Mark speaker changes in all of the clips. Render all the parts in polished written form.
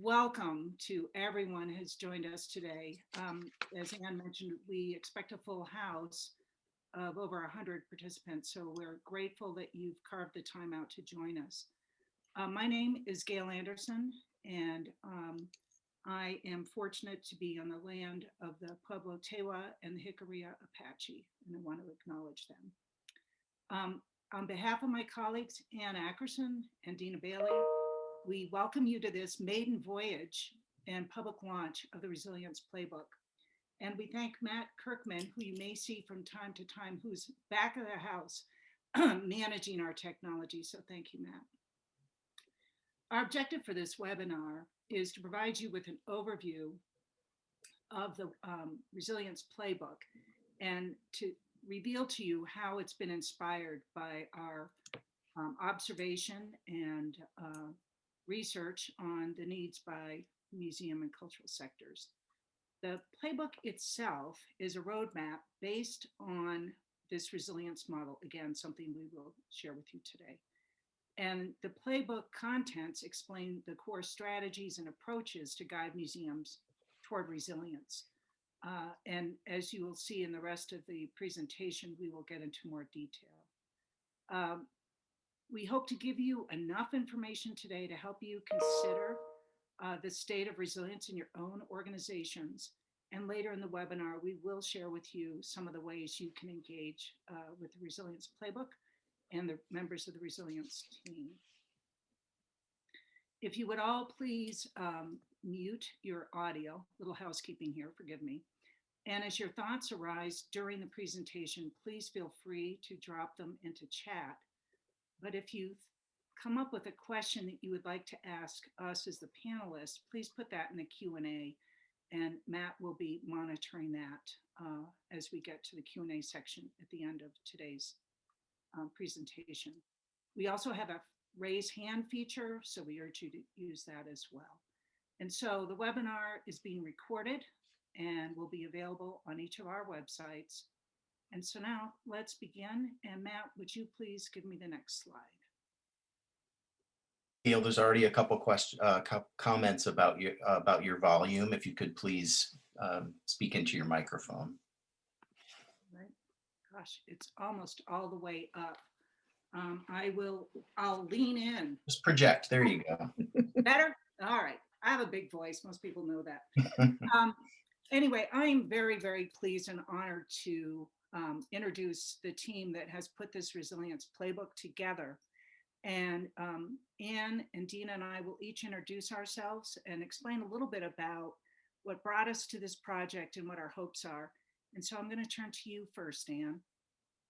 Speaker 1: welcome to everyone who's joined us today. As Anne mentioned, we expect a full house of over 100 participants, so we're grateful that you've carved the time out to join us. My name is Gail Anderson, and I am fortunate to be on the land of the Pueblo Tewa and the Jicarilla Apache, and I want to acknowledge them. On behalf of my colleagues, Anne Ackerson and Dina A, we welcome you to this maiden voyage and public launch of the Resilience Playbook. And we thank Matt Kirkman, who you may see from time to time, who's back of the house managing our technology. So thank you, Matt. Our objective for this webinar is to provide you with an overview of the Resilience Playbook and to reveal to you how it's been inspired by our observation and research on the needs by museum and cultural sectors. The playbook itself is a roadmap based on this resilience model, again, something we will share with you today. And the playbook contents explain the core strategies and approaches to guide museums toward resilience. And as you will see in the rest of the presentation, we will get into more detail. We hope to give you enough information today to help you consider the state of resilience in your own organizations. And later in the webinar, we will share with you some of the ways you can engage with the Resilience Playbook and the members of the Resilience team. If you would all please mute your audio, little housekeeping here, forgive me. And as your thoughts arise during the presentation, please feel free to drop them into chat. But if you come up with a question that you would like to ask us as the panelists, please put that in the Q&A, and Matt will be monitoring that as we get to the Q&A section at the end of today's presentation. We also have a raise hand feature, so we urge you to use that as well. And so the webinar is being recorded and will be available on each of our websites. And so now let's begin. And Matt, would you please give me the next slide?
Speaker 2: Gail, there's already a couple comments about your volume. If you could please speak into your microphone.
Speaker 1: Right. Gosh, it's almost all the way up. I'll lean in.
Speaker 2: Just project. There you go.
Speaker 1: Better? All right. I have a big voice. Most people know that. Anyway, I'm very, very pleased and honored to introduce the team that has put this Resilience Playbook together. And Anne and Dina and I will each introduce ourselves and explain a little bit about what brought us to this project and what our hopes are. And so I'm going to turn to you first, Anne.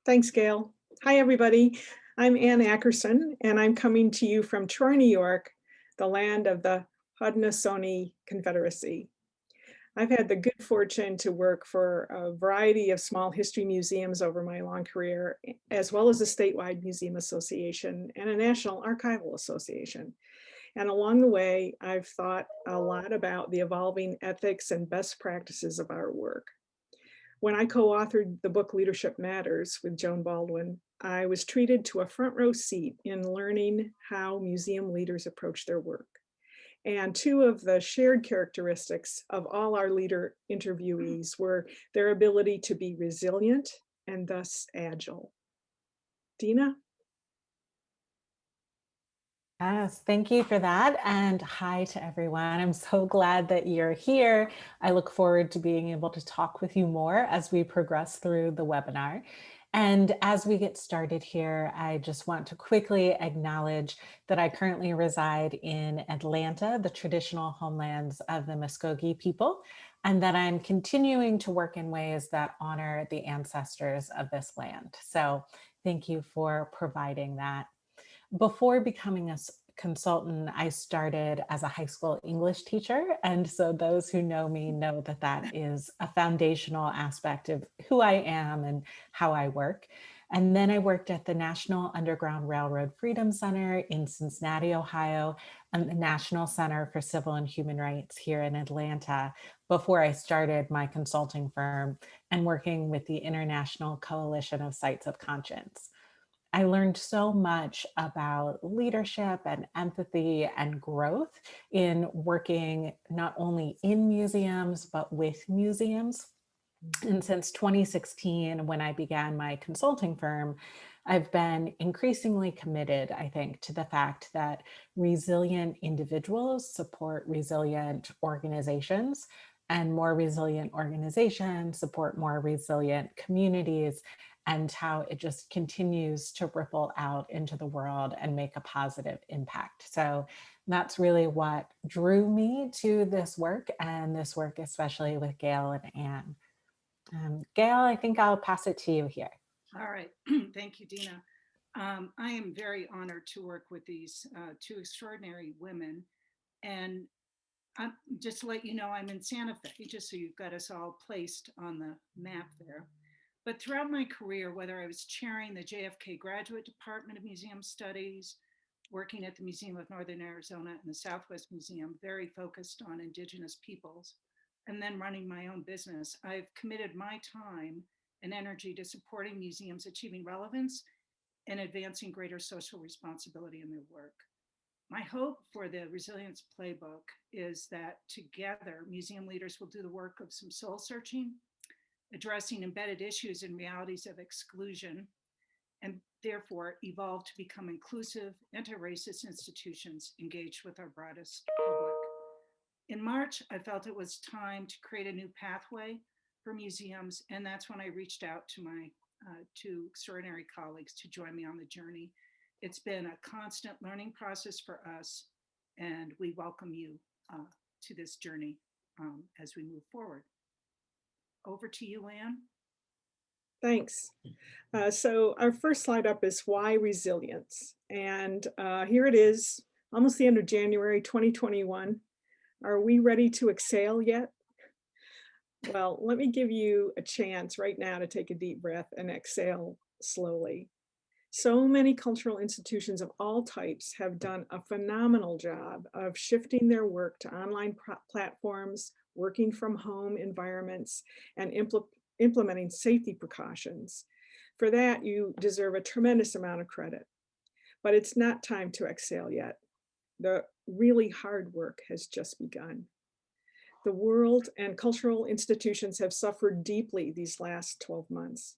Speaker 3: Thanks, Gail. Hi, everybody. I'm Anne Ackerson, and I'm coming to you from Troy, New York, the land of the Haudenosaunee Confederacy. I've had the good fortune to work for a variety of small history museums over my long career, as well as a statewide museum association and a national archival association. And along the way, I've thought a lot about the evolving ethics and best practices of our work. When I co-authored the book Leadership Matters with Joan Baldwin, I was treated to a front row seat in learning how museum leaders approach their work. And two of the shared characteristics of all our leader interviewees were their ability to be resilient and thus agile. Dina?
Speaker 4: Yes, thank you for that. And hi to everyone. I'm so glad that you're here. I look forward to being able to talk with you more as we progress through the webinar. And as we get started here, I just want to quickly acknowledge that I currently reside in Atlanta, the traditional homelands of the Muskogee people, and that I'm continuing to work in ways that honor the ancestors of this land. So thank you for providing that. Before becoming a consultant, I started as a high school English teacher. And so those who know me know that that is a foundational aspect of who I am and how I work. And then I worked at the National Underground Railroad Freedom Center in Cincinnati, Ohio, and the National Center for Civil and Human Rights here in Atlanta before I started my consulting firm and working with the International Coalition of Sites of Conscience. I learned so much about leadership and empathy and growth in working not only in museums, but with museums. And since 2016, when I began my consulting firm, I've been increasingly committed, I think, to the fact that resilient individuals support resilient organizations, and more resilient organizations support more resilient communities, and how it just continues to ripple out into the world and make a positive impact. So that's really what drew me to this work, and this work especially with Gail and Anne. Gail, I think I'll pass it to you here.
Speaker 1: All right. Thank you, Dina. I am very honored to work with these two extraordinary women. And just to let you know, I'm in Santa Fe, just so you've got us all placed on the map there. But throughout my career, whether I was chairing the JFK Graduate Department of Museum Studies, working at the Museum of Northern Arizona and the Southwest Museum, very focused on Indigenous peoples, and then running my own business, I've committed my time and energy to supporting museums achieving relevance and advancing greater social responsibility in their work. My hope for the Resilience Playbook is that together, museum leaders will do the work of some soul searching, addressing embedded issues and realities of exclusion, and therefore evolve to become inclusive, anti-racist institutions engaged with our broadest public. In March, I felt it was time to create a new pathway for museums, and that's when I reached out to my two extraordinary colleagues to join me on the journey. It's been a constant learning process for us, and we welcome you to this journey as we move forward. Over to you, Anne.
Speaker 3: Thanks. So our first slide up is why resilience? And here it is, almost the end of January 2021. Are we ready to exhale yet? Well, let me give you a chance right now to take a deep breath and exhale slowly. So many cultural institutions of all types have done a phenomenal job of shifting their work to online platforms, working from home environments, and implementing safety precautions. For that, you deserve a tremendous amount of credit. But it's not time to exhale yet. The really hard work has just begun. The world and cultural institutions have suffered deeply these last 12 months.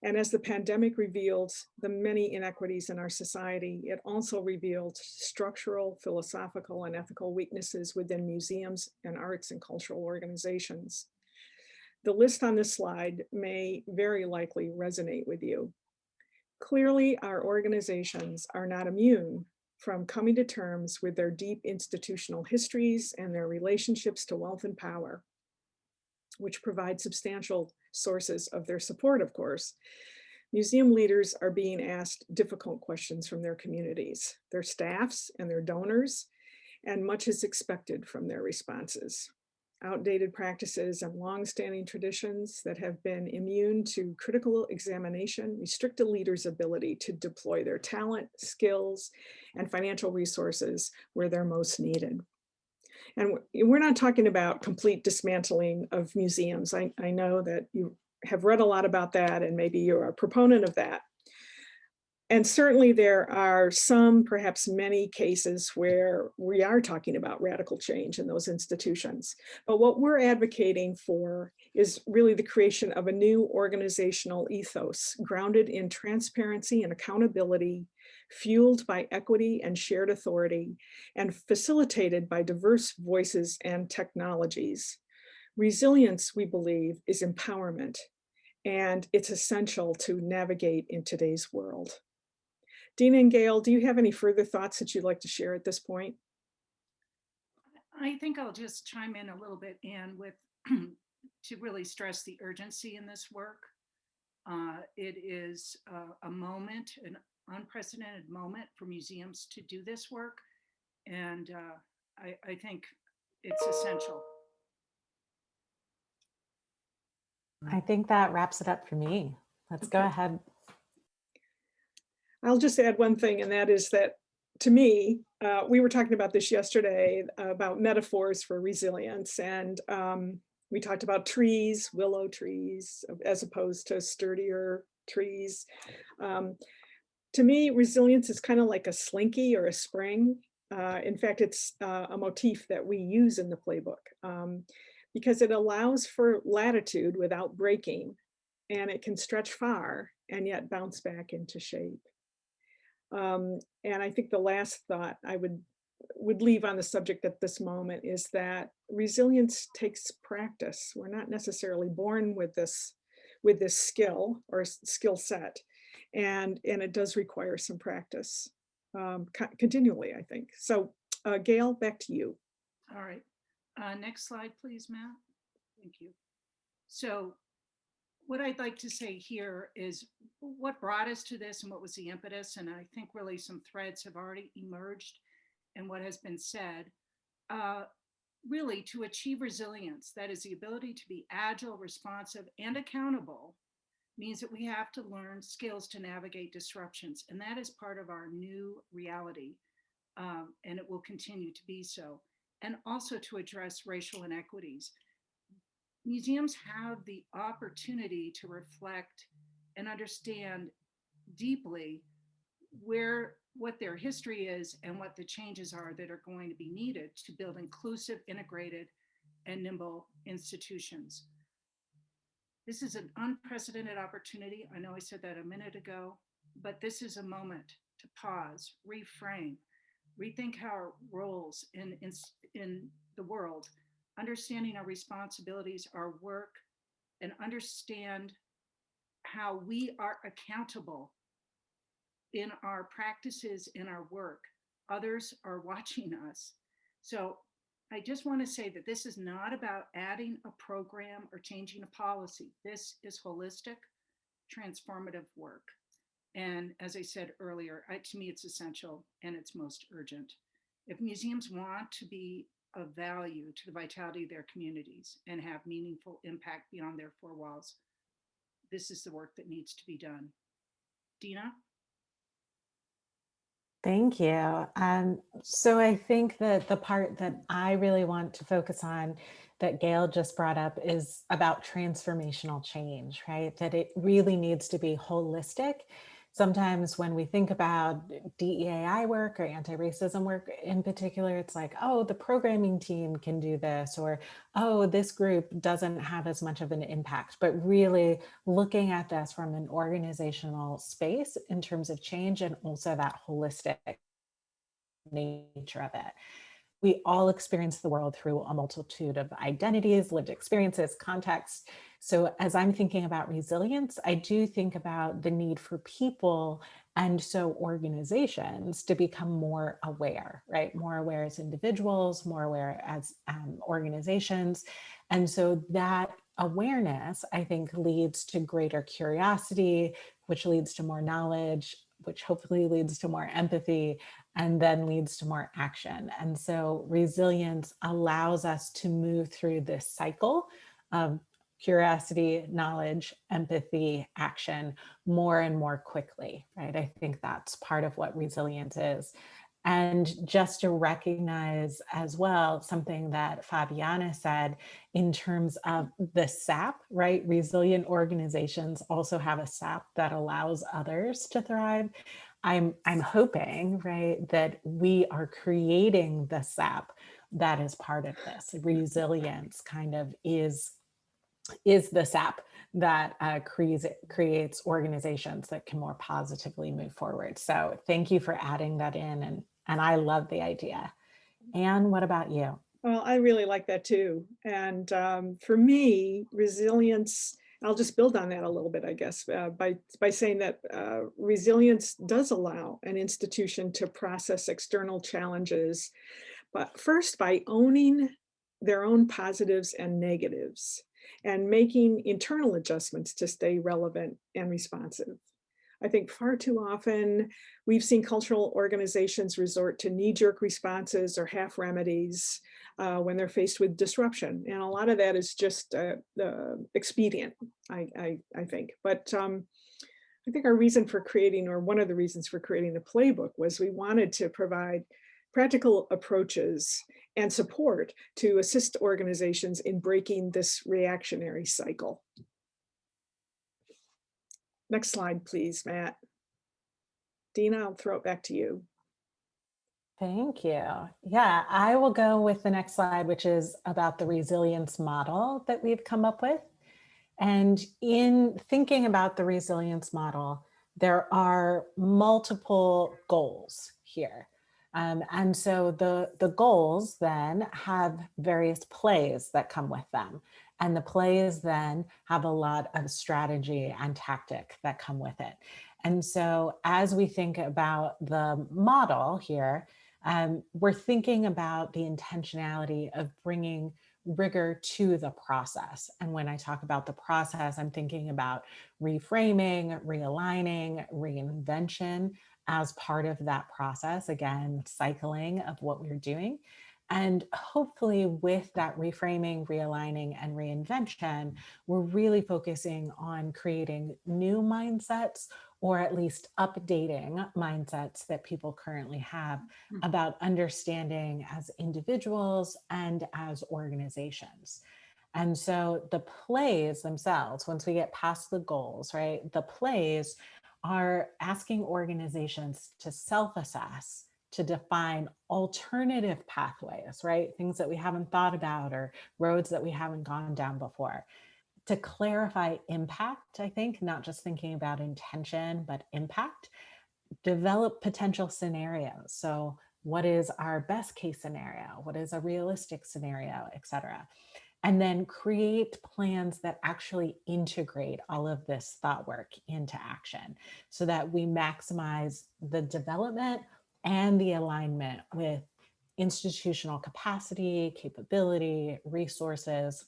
Speaker 3: And as the pandemic revealed the many inequities in our society, it also revealed structural, philosophical, and ethical weaknesses within museums and arts and cultural organizations. The list on this slide may very likely resonate with you. Clearly, our organizations are not immune from coming to terms with their deep institutional histories and their relationships to wealth and power, which provide substantial sources of their support, of course. Museum leaders are being asked difficult questions from their communities, their staffs, and their donors, and much is expected from their responses. Outdated practices and longstanding traditions that have been immune to critical examination restrict a leader's ability to deploy their talent, skills, and financial resources where they're most needed. And we're not talking about complete dismantling of museums. I know that you have read a lot about that, and maybe you're a proponent of that. And certainly there are some, perhaps many cases where we are talking about radical change in those institutions. But what we're advocating for is really the creation of a new organizational ethos grounded in transparency and accountability, fueled by equity and shared authority, and facilitated by diverse voices and technologies. Resilience, we believe, is empowerment, and it's essential to navigate in today's world. Dina and Gail, do you have any further thoughts that you'd like to share at this point?
Speaker 1: I think I'll just chime in a little bit, Anne, with to really stress the urgency in this work. It is a moment, an unprecedented moment for museums to do this work. And I think it's essential.
Speaker 4: I think that wraps it up for me. Let's go ahead.
Speaker 3: I'll just add one thing, and that is that to me, we were talking about this yesterday about metaphors for resilience. And we talked about trees, willow trees, as opposed to sturdier trees. To me, resilience is kind of like a slinky or a spring. In fact, it's a motif that we use in the playbook because it allows for latitude without breaking, and it can stretch far and yet bounce back into shape. And I think the last thought I would leave on the subject at this moment is that resilience takes practice. We're not necessarily born with this skill or skill set, and it does require some practice continually, I think. So, Gail, back to you.
Speaker 1: All right. Next slide, please, Matt. Thank you. So what I'd like to say here is what brought us to this and what was the impetus. And I think really some threads have already emerged in what has been said. Really, to achieve resilience, that is the ability to be agile, responsive, and accountable, means that we have to learn skills to navigate disruptions. And that is part of our new reality. And it will continue to be so. And also to address racial inequities. Museums have the opportunity to reflect and understand deeply what their history is and what the changes are that are going to be needed to build inclusive, integrated, and nimble institutions. This is an unprecedented opportunity. I know I said that a minute ago, but this is a moment to pause, reframe, rethink how our roles in the world, understanding our responsibilities, our work, and understand how we are accountable in our practices, in our work. Others are watching us. So I just want to say that this is not about adding a program or changing a policy. This is holistic, transformative work. And as I said earlier, to me, it's essential and it's most urgent. If museums want to be of value to the vitality of their communities and have meaningful impact beyond their four walls, this is the work that needs to be done. Dina?
Speaker 4: Thank you. So I think that the part that I really want to focus on that Gail just brought up is about transformational change, right? That it really needs to be holistic. Sometimes when we think about DEAI work or anti-racism work in particular, it's like, oh, the programming team can do this, or, oh, this group doesn't have as much of an impact. But really looking at this from an organizational space in terms of change and also that holistic nature of it. We all experience the world through a multitude of identities, lived experiences, contexts. So as I'm thinking about resilience, I do think about the need for people and so organizations to become more aware, right? More aware as individuals, more aware as organizations. And so that awareness, I think, leads to greater curiosity, which leads to more knowledge, which hopefully leads to more empathy, and then leads to more action. And so resilience allows us to move through this cycle of curiosity, knowledge, empathy, action more and more quickly, right? I think that's part of what resilience is. And just to recognize as well, something that Fabiana said in terms of the SAP, right? Resilient organizations also have a SAP that allows others to thrive. I'm hoping, right, that we are creating the SAP that is part of this. Resilience kind of is the SAP that creates organizations that can more positively move forward. So thank you for adding that in, and I love the idea. Anne, what about you?
Speaker 3: Well, I really like that too. And for me, resilience, I'll just build on that a little bit, I guess, by saying that resilience does allow an institution to process external challenges, but first by owning their own positives and negatives and making internal adjustments to stay relevant and responsive. I think far too often we've seen cultural organizations resort to knee-jerk responses or half remedies when they're faced with disruption. And a lot of that is just expedient, I think. But I think our reason for creating, or one of the reasons for creating the playbook, was we wanted to provide practical approaches and support to assist organizations in breaking this reactionary cycle. Next slide, please, Matt. Dina, I'll throw it back to you.
Speaker 4: Thank you. Yeah, I will go with the next slide, which is about the resilience model that we've come up with. And in thinking about the resilience model, there are multiple goals here. And so the goals then have various plays that come with them. And the plays then have a lot of strategy and tactic that come with it. And so as we think about the model here, we're thinking about the intentionality of bringing rigor to the process. And when I talk about the process, I'm thinking about reframing, realigning, reinvention as part of that process. Again, cycling of what we're doing. And hopefully with that reframing, realigning, and reinvention, we're really focusing on creating new mindsets, or at least updating mindsets that people currently have about understanding as individuals and as organizations. And so the plays themselves, once we get past the goals, right, the plays are asking organizations to self-assess, to define alternative pathways, right, things that we haven't thought about or roads that we haven't gone down before, to clarify impact, I think, not just thinking about intention, but impact, develop potential scenarios. So what is our best case scenario? What is a realistic scenario, et cetera? And then create plans that actually integrate all of this thought work into action so that we maximize the development and the alignment with institutional capacity, capability, resources.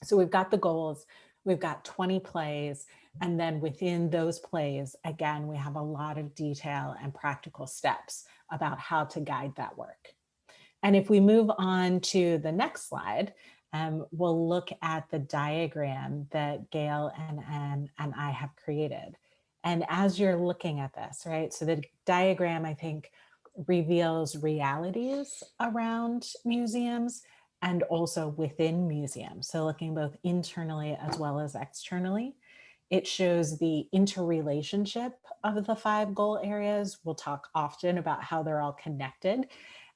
Speaker 4: So we've got the goals, we've got 20 plays, and then within those plays, again, we have a lot of detail and practical steps about how to guide that work. And if we move on to the next slide, we'll look at the diagram that Gail and I have created. And as you're looking at this, right, so the diagram, I think, reveals realities around museums and also within museums. So looking both internally as well as externally. It shows the interrelationship of the 5 goal areas. We'll talk often about how they're all connected.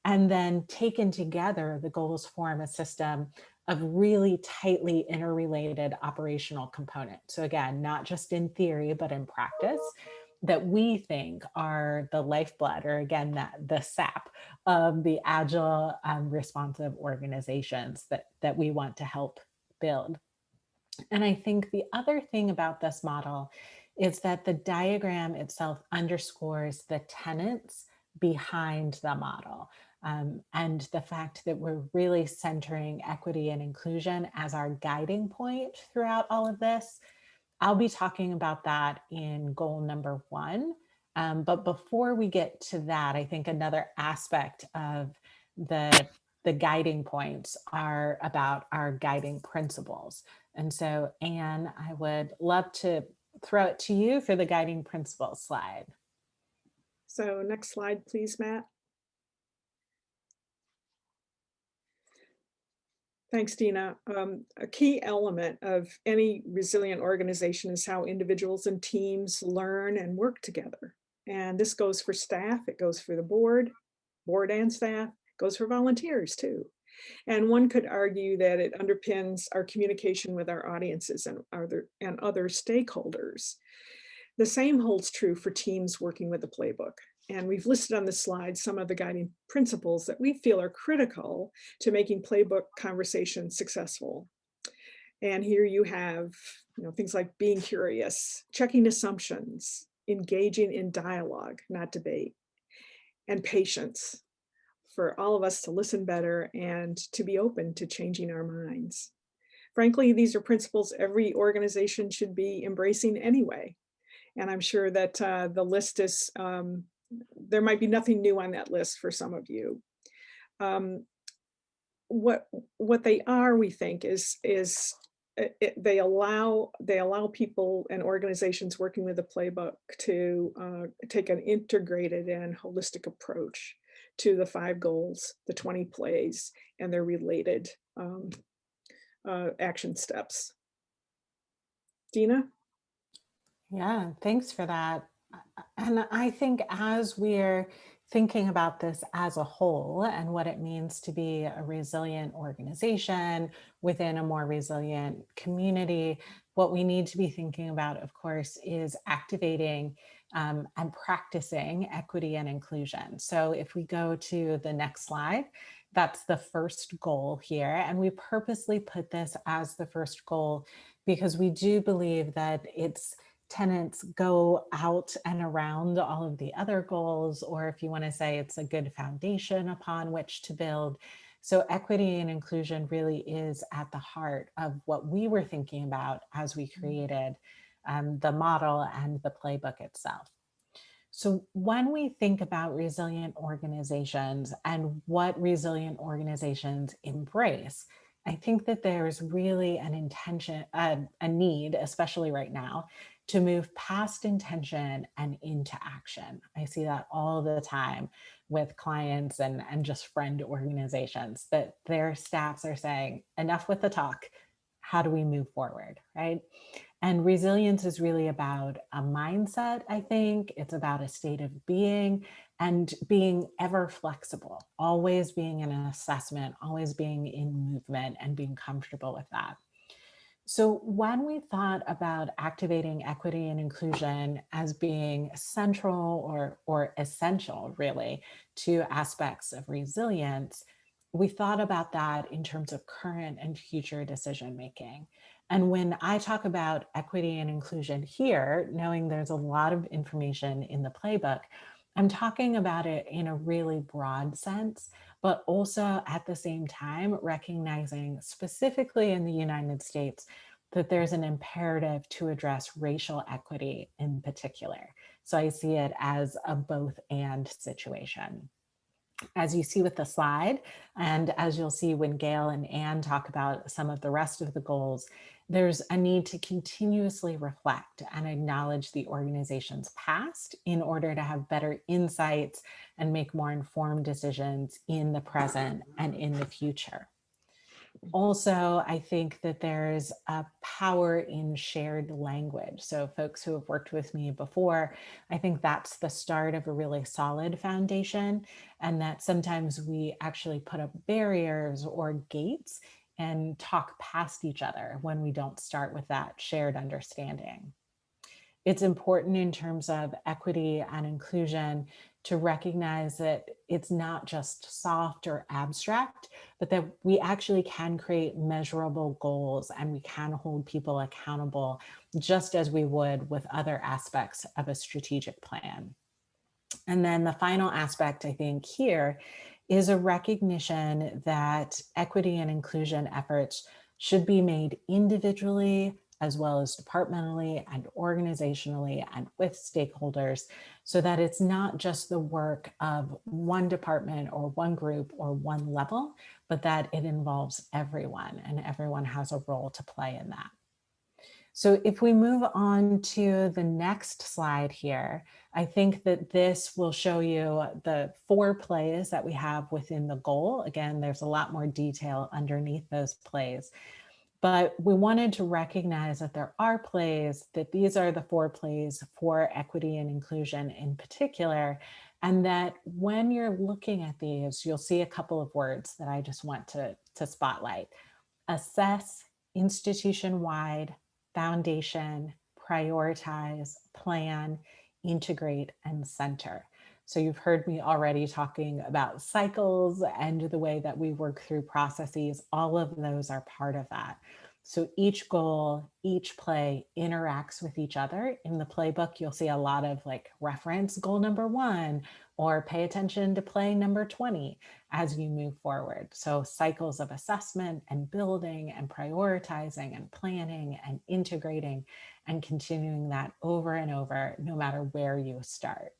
Speaker 4: And then taken together, the goals form a system of really tightly interrelated operational components. So again, not just in theory, but in practice, that we think are the lifeblood, or again, the sap of the agile, responsive organizations that we want to help build. And I think the other thing about this model is that the diagram itself underscores the tenets behind the model, and the fact that we're really centering equity and inclusion as our guiding point throughout all of this. I'll be talking about that in goal number 1. But before we get to that, I think another aspect of the guiding points are about our guiding principles. And so, Anne, I would love to throw it to you for the guiding principles slide.
Speaker 3: So next slide, please, Matt. Thanks, Dina. A key element of any resilient organization is how individuals and teams learn and work together. And this goes for staff, it goes for the board and staff, goes for volunteers too. And one could argue that it underpins our communication with our audiences and other stakeholders. The same holds true for teams working with the Playbook. And we've listed on the slide some of the guiding principles that we feel are critical to making Playbook conversations successful. And here you have, things like being curious, checking assumptions, engaging in dialogue, not debate, and patience for all of us to listen better and to be open to changing our minds. Frankly, these are principles every organization should be embracing anyway. And I'm sure that the list is, there might be nothing new on that list for some of you. What they are, we think, is they allow people and organizations working with the Playbook to take an integrated and holistic approach to the 5 goals, the 20 plays, and their related action steps. Dina?
Speaker 4: Yeah, thanks for that. And I think as we're thinking about this as a whole and what it means to be a resilient organization within a more resilient community, what we need to be thinking about, of course, is activating and practicing equity and inclusion. So if we go to the next slide, that's the first goal here. And we purposely put this as the first goal because we do believe that its tenets go out and around all of the other goals, or if you want to say it's a good foundation upon which to build. So equity and inclusion really is at the heart of what we were thinking about as we created the model and the playbook itself. So when we think about resilient organizations and what resilient organizations embrace, I think that there's really an intention, a need, especially right now, to move past intention and into action. I see that all the time with clients and just friend organizations, that their staffs are saying, enough with the talk. How do we move forward, right? And resilience is really about a mindset, I think. It's about a state of being and being ever flexible, always being in an assessment, always being in movement and being comfortable with that. So when we thought about activating equity and inclusion as being central or essential really to aspects of resilience, we thought about that in terms of current and future decision making. And when I talk about equity and inclusion here, knowing there's a lot of information in the playbook, I'm talking about it in a really broad sense, but also at the same time, recognizing specifically in the United States that there's an imperative to address racial equity in particular. So I see it as a both and situation. As you see with the slide, and as you'll see when Gail and Anne talk about some of the rest of the goals, there's a need to continuously reflect and acknowledge the organization's past in order to have better insights and make more informed decisions in the present and in the future. Also, I think that there's a power in shared language. So folks who have worked with me before, I think that's the start of a really solid foundation, and that sometimes we actually put up barriers or gates and talk past each other when we don't start with that shared understanding. It's important in terms of equity and inclusion to recognize that it's not just soft or abstract, but that we actually can create measurable goals and we can hold people accountable just as we would with other aspects of a strategic plan. And then the final aspect, I think, here is a recognition that equity and inclusion efforts should be made individually as well as departmentally and organizationally and with stakeholders, so that it's not just the work of one department or one group or one level, but that it involves everyone and everyone has a role to play in that. So if we move on to the next slide here, I think that this will show you the 4 plays that we have within the goal. Again, there's a lot more detail underneath those plays. But we wanted to recognize that there are plays, that these are the 4 plays for equity and inclusion in particular, and that when you're looking at these, you'll see a couple of words that I just want to spotlight. Assess, institution-wide, foundation, prioritize, plan, integrate, and center. So you've heard me already talking about cycles and the way that we work through processes. All of those are part of that. So each goal, each play interacts with each other. In the playbook, you'll see a lot of like reference goal number 1 or pay attention to play number 20 as you move forward. So cycles of assessment and building and prioritizing and planning and integrating and continuing that over and over, no matter where you start.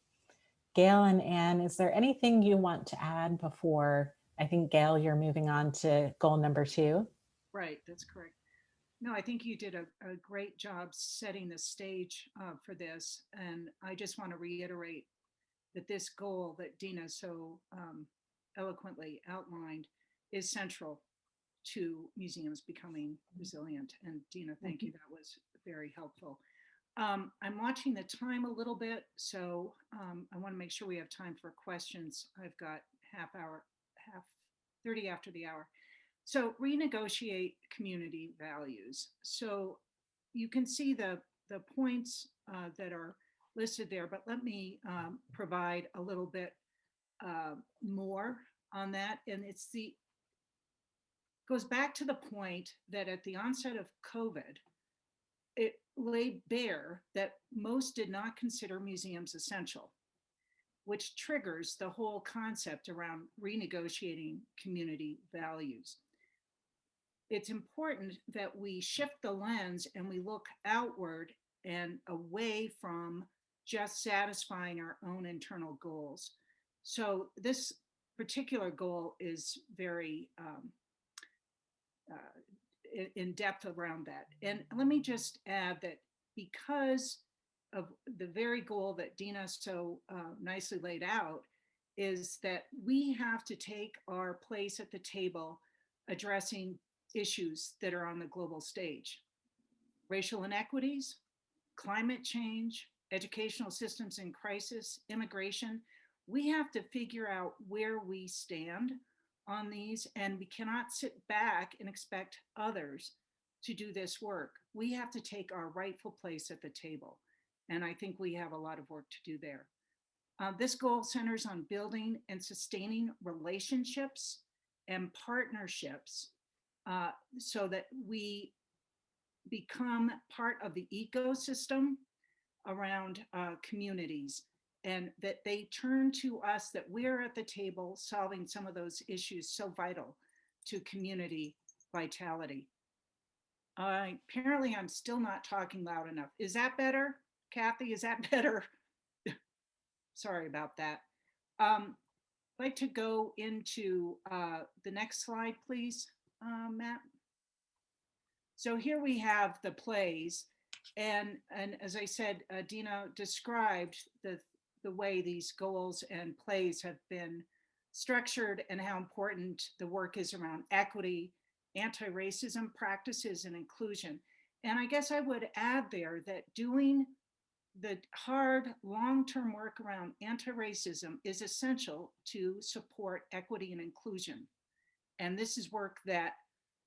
Speaker 4: Gail and Anne, is there anything you want to add before? I think, Gail, you're moving on to goal number 2.
Speaker 1: Right, that's correct. No, I think you did a great job setting the stage for this. And I just want to reiterate that this goal that Dina so eloquently outlined is central to museums becoming resilient. And Dina, thank you. That was very helpful. I'm watching the time a little bit, so I want to make sure we have time for questions. I've got half 30 after the hour. So renegotiate community values. So you can see the points that are listed there, but let me provide a little bit more on that. And goes back to the point that at the onset of COVID, it laid bare that most did not consider museums essential, which triggers the whole concept around renegotiating community values. It's important that we shift the lens and we look outward and away from just satisfying our own internal goals. So this particular goal is very in depth around that. And let me just add that because of the very goal that Dina so nicely laid out, is that we have to take our place at the table addressing issues that are on the global stage. Racial inequities, climate change, educational systems in crisis, immigration. We have to figure out where we stand on these, and we cannot sit back and expect others to do this work. We have to take our rightful place at the table. And I think we have a lot of work to do there. This goal centers on building and sustaining relationships and partnerships so that we become part of the ecosystem around communities, and that they turn to us, that we're at the table solving some of those issues so vital to community vitality. Apparently I'm still not talking loud enough. Is that better? Kathy, is that better? Sorry about that. I'd like to go into the next slide, please, Matt. So here we have the plays. And as I said, Dina described the way these goals and plays have been structured and how important the work is around equity, anti-racism practices, and inclusion. And I guess I would add there that doing the hard long-term work around anti-racism is essential to support equity and inclusion. And this is work that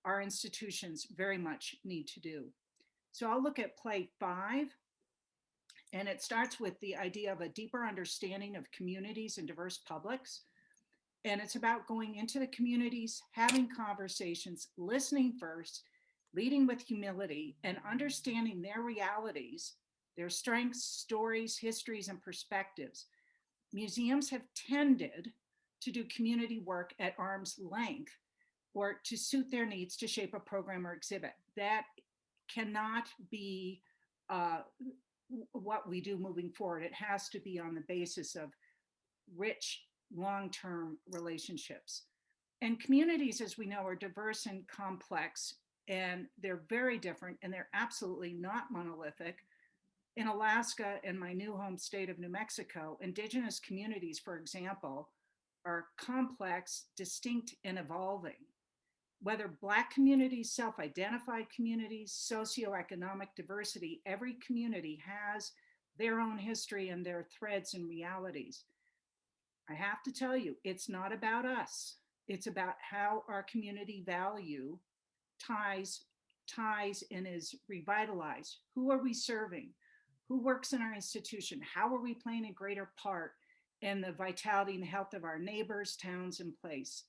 Speaker 1: our institutions very much need to do. So I'll look at play 5, and it starts with the idea of a deeper understanding of communities and diverse publics. And it's about going into the communities, having conversations, listening first, leading with humility, and understanding their realities, their strengths, stories, histories, and perspectives. Museums have tended to do community work at arm's length or to suit their needs to shape a program or exhibit. That cannot be what we do moving forward. It has to be on the basis of rich long-term relationships. And communities, as we know, are diverse and complex, and they're very different, and they're absolutely not monolithic. In Alaska and my new home state of New Mexico, Indigenous communities, for example, are complex, distinct, and evolving. Whether Black communities, self-identified communities, socioeconomic diversity, every community has their own history and their threads and realities. I have to tell you, it's not about us. It's about how our community value ties and is revitalized. Who are we serving? Who works in our institution? How are we playing a greater part in the vitality and health of our neighbors, towns, and place?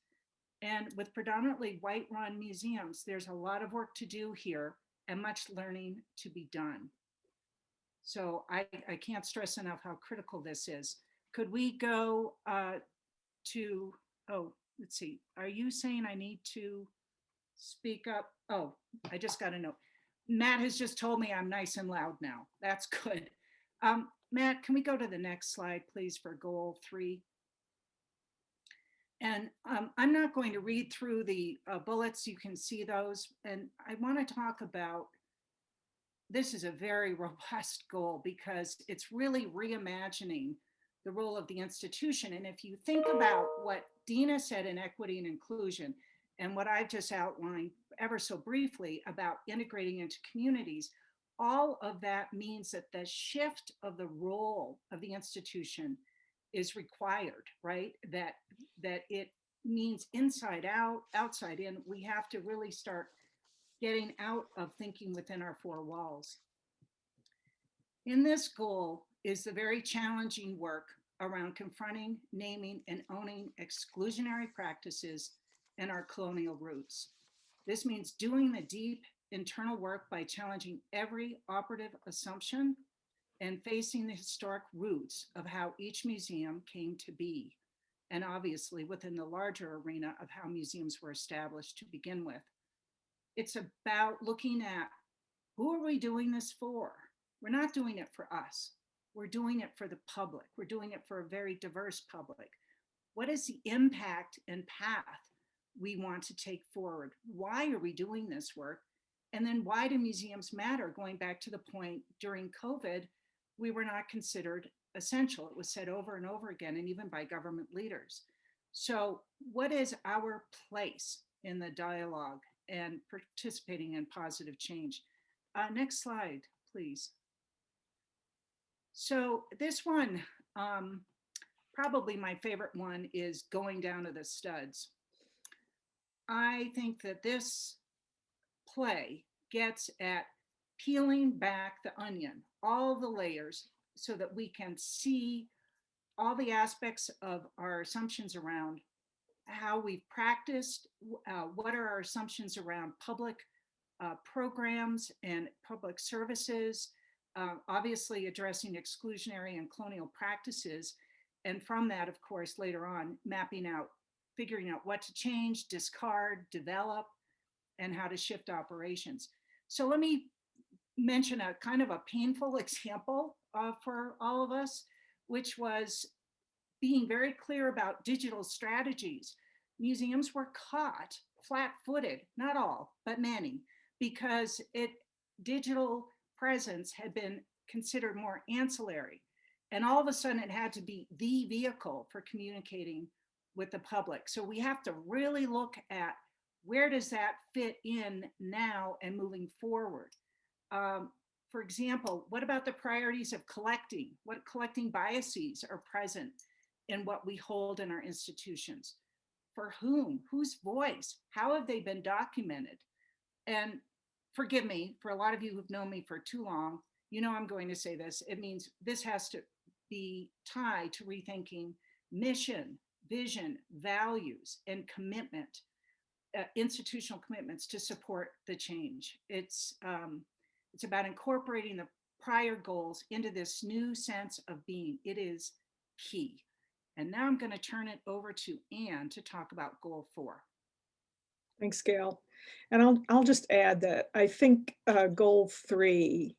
Speaker 1: And with predominantly white-run museums, there's a lot of work to do here and much learning to be done. So I can't stress enough how critical this is. Could we go to, oh, let's see. Are you saying I need to speak up? Oh, I just got a note. Matt has just told me I'm nice and loud now. That's good. Matt, can we go to the next slide, please, for goal 3? And I'm not going to read through the bullets. You can see those. And I want to talk about, this is a very robust goal because it's really reimagining the role of the institution. And if you think about what Dina said in equity and inclusion, and what I've just outlined ever so briefly about integrating into communities, all of that means that the shift of the role of the institution is required, right? That it means inside out, outside in. We have to really start getting out of thinking within our four walls. In this goal is the very challenging work around confronting, naming, and owning exclusionary practices and our colonial roots. This means doing the deep internal work by challenging every operative assumption and facing the historic roots of how each museum came to be, and obviously within the larger arena of how museums were established to begin with. It's about looking at, who are we doing this for? We're not doing it for us. We're doing it for the public. We're doing it for a very diverse public. What is the impact and path we want to take forward? Why are we doing this work? And then why do museums matter? Going back to the point during COVID, we were not considered essential. It was said over and over again, and even by government leaders. So what is our place in the dialogue and participating in positive change? Next slide, please. So this one, probably my favorite one, is going down to the studs. I think that this play gets at peeling back the onion, all the layers, so that we can see all the aspects of our assumptions around how we've practiced, what are our assumptions around public programs and public services, obviously addressing exclusionary and colonial practices. And from that, of course, later on, mapping out, figuring out what to change, discard, develop, and how to shift operations. So let me mention a kind of a painful example for all of us, which was being very clear about digital strategies. Museums were caught flat-footed, not all, but many, because digital presence had been considered more ancillary. And all of a sudden it had to be the vehicle for communicating with the public. So we have to really look at, where does that fit in now and moving forward? For example, what about the priorities of collecting? What collecting biases are present in what we hold in our institutions? For whom? Whose voice? How have they been documented? And forgive me, for a lot of you who've known me for too long, you know I'm going to say this. It means this has to be tied to rethinking mission, vision, values, and commitment, institutional commitments to support the change. It's about incorporating the prior goals into this new sense of being. It is key. And now I'm going to turn it over to Anne to talk about goal 4.
Speaker 3: Thanks, Gail. And I'll just add that I think goal 3,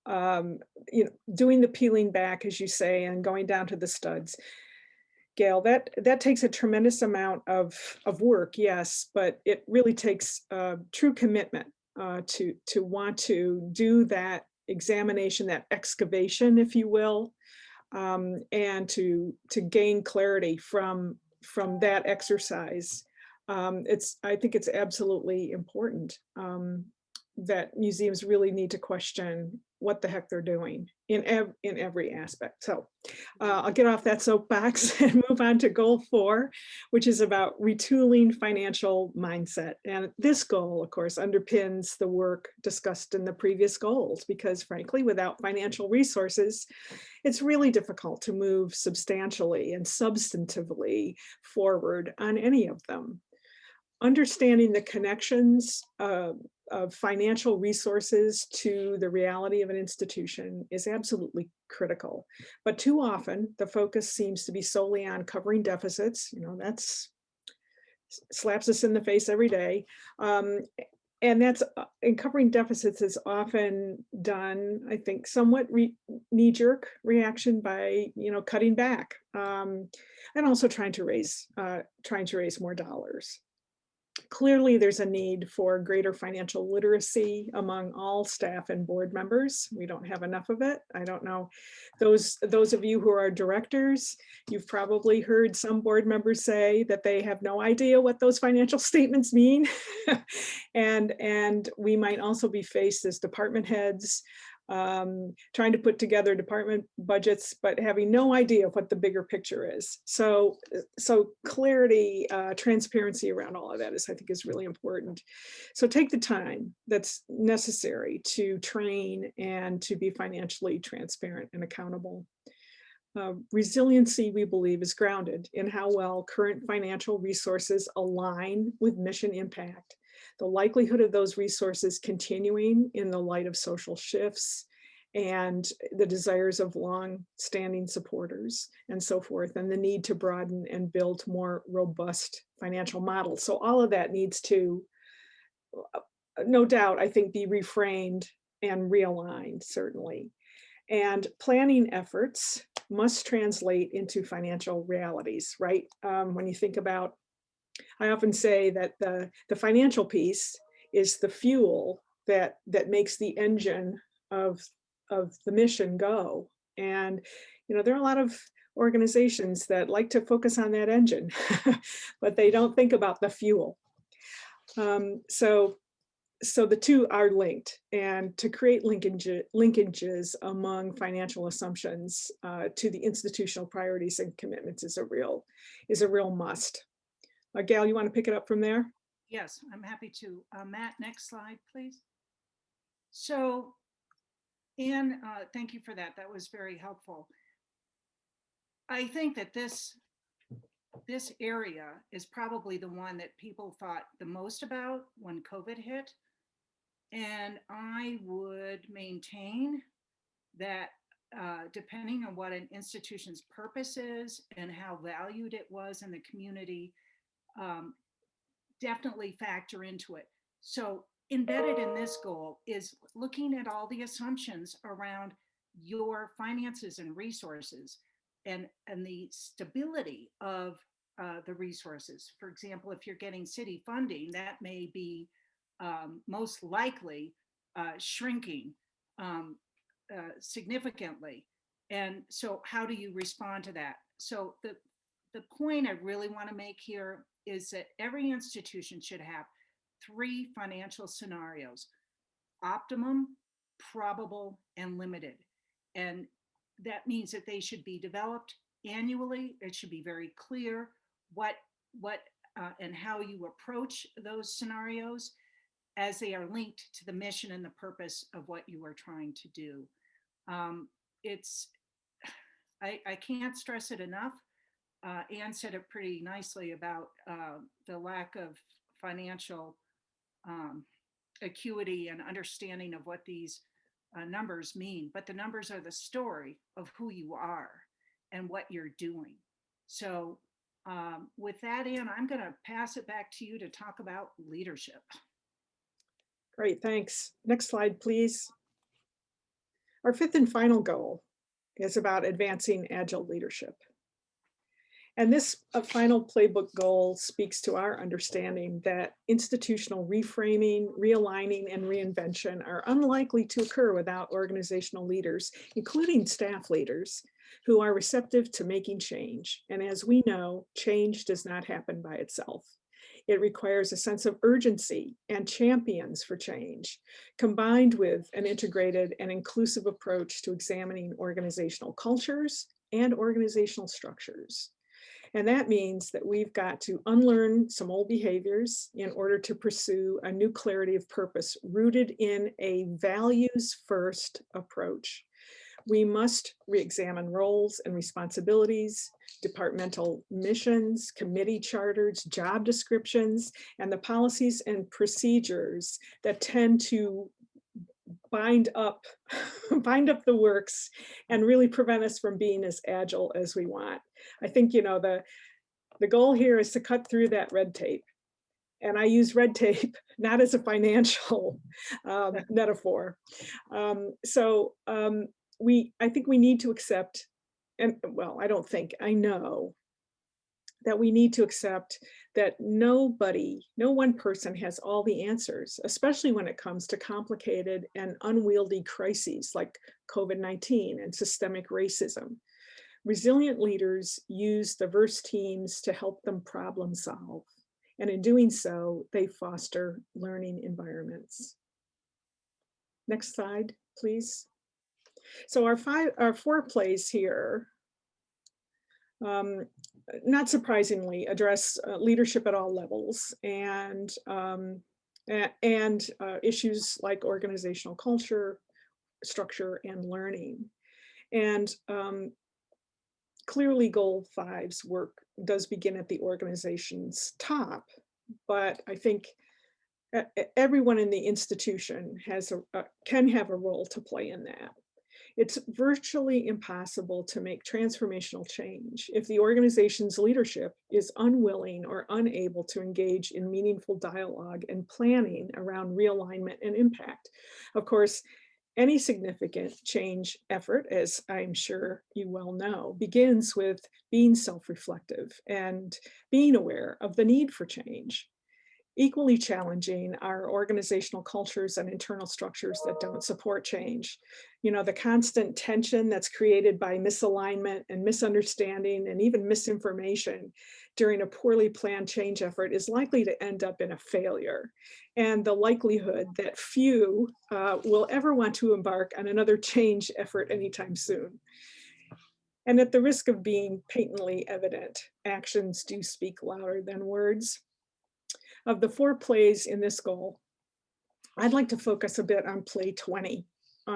Speaker 3: doing the peeling back, as you say, and going down to the studs. Gail, that takes a tremendous amount of work, yes, but it really takes true commitment to want to do that examination, that excavation, if you will, and to gain clarity from that exercise. I think it's absolutely important that museums really need to question what the heck they're doing in every aspect. So I'll get off that soapbox and move on to goal 4, which is about retooling financial mindset. And this goal, of course, underpins the work discussed in the previous goals, because frankly, without financial resources, it's really difficult to move substantially and substantively forward on any of them. Understanding the connections of financial resources to the reality of an institution is absolutely critical. But too often, the focus seems to be solely on covering deficits. That's slaps us in the face every day. And that's in covering deficits is often done, I think, somewhat knee-jerk reaction by cutting back and also trying to raise more dollars. Clearly, there's a need for greater financial literacy among all staff and board members. We don't have enough of it. I don't know. Those of you who are directors, you've probably heard some board members say that they have no idea what those financial statements mean. and we might also be faced as department heads trying to put together department budgets, but having no idea of what the bigger picture is. So clarity, transparency around all of that I think is really important. So take the time that's necessary to train and to be financially transparent and accountable. Resiliency, we believe, is grounded in how well current financial resources align with mission impact. The likelihood of those resources continuing in the light of social shifts and the desires of long-standing supporters and so forth, and the need to broaden and build more robust financial models. So all of that needs to, no doubt, I think, be reframed and realigned, certainly. And planning efforts must translate into financial realities, right? When you think about, I often say that the financial piece is the fuel that makes the engine of the mission go. And there are a lot of organizations that like to focus on that engine, but they don't think about the fuel. So the two are linked, and to create linkages among financial assumptions to the institutional priorities and commitments is a real must. Gail, you want to pick it up from there?
Speaker 1: Yes, I'm happy to. Matt, next slide, please. So, Anne, thank you for that. That was very helpful. I think that this area is probably the one that people thought the most about when COVID hit. And I would maintain that depending on what an institution's purpose is and how valued it was in the community, definitely factor into it. So embedded in this goal is looking at all the assumptions around your finances and resources and the stability of the resources. For example, if you're getting city funding, that may be most likely shrinking significantly. And so how do you respond to that? So the point I really want to make here is that every institution should have 3 financial scenarios: optimum, probable, and limited. And that means that they should be developed annually. It should be very clear what and how you approach those scenarios as they are linked to the mission and the purpose of what you are trying to do. I can't stress it enough. Anne said it pretty nicely about the lack of financial acuity and understanding of what these numbers mean, but the numbers are the story of who you are and what you're doing. So with that, Anne, I'm going to pass it back to you to talk about leadership.
Speaker 3: Great, thanks. Next slide, please. Our 5th and final goal is about advancing agile leadership. And this final playbook goal speaks to our understanding that institutional reframing, realigning, and reinvention are unlikely to occur without organizational leaders, including staff leaders, who are receptive to making change. And as we know, change does not happen by itself. It requires a sense of urgency and champions for change, combined with an integrated and inclusive approach to examining organizational cultures and organizational structures. And that means that we've got to unlearn some old behaviors in order to pursue a new clarity of purpose rooted in a values-first approach. We must re-examine roles and responsibilities, departmental missions, committee charters, job descriptions, and the policies and procedures that tend to bind up the works and really prevent us from being as agile as we want. I think, the goal here is to cut through that red tape. And I use red tape not as a financial metaphor. I think we need to accept, and well, I don't think, I know that we need to accept that no one person has all the answers, especially when it comes to complicated and unwieldy crises like COVID-19 and systemic racism. Resilient leaders use diverse teams to help them problem solve. And in doing so, they foster learning environments. Next slide, please. So our 4 plays here, not surprisingly, address leadership at all levels and issues like organizational culture, structure, and learning. And clearly Goal 5's work does begin at the organization's top, but I think everyone in the institution can have a role to play in that. It's virtually impossible to make transformational change if the organization's leadership is unwilling or unable to engage in meaningful dialogue and planning around realignment and impact. Of course, any significant change effort, as I'm sure you well know, begins with being self-reflective and being aware of the need for change. Equally challenging are organizational cultures and internal structures that don't support change. You know, the constant tension that's created by misalignment and misunderstanding and even misinformation during a poorly planned change effort is likely to end up in a failure. And the likelihood that few will ever want to embark on another change effort anytime soon. And at the risk of being patently evident, actions do speak louder than words. Of the 4 plays in this goal, I'd like to focus a bit on play 20,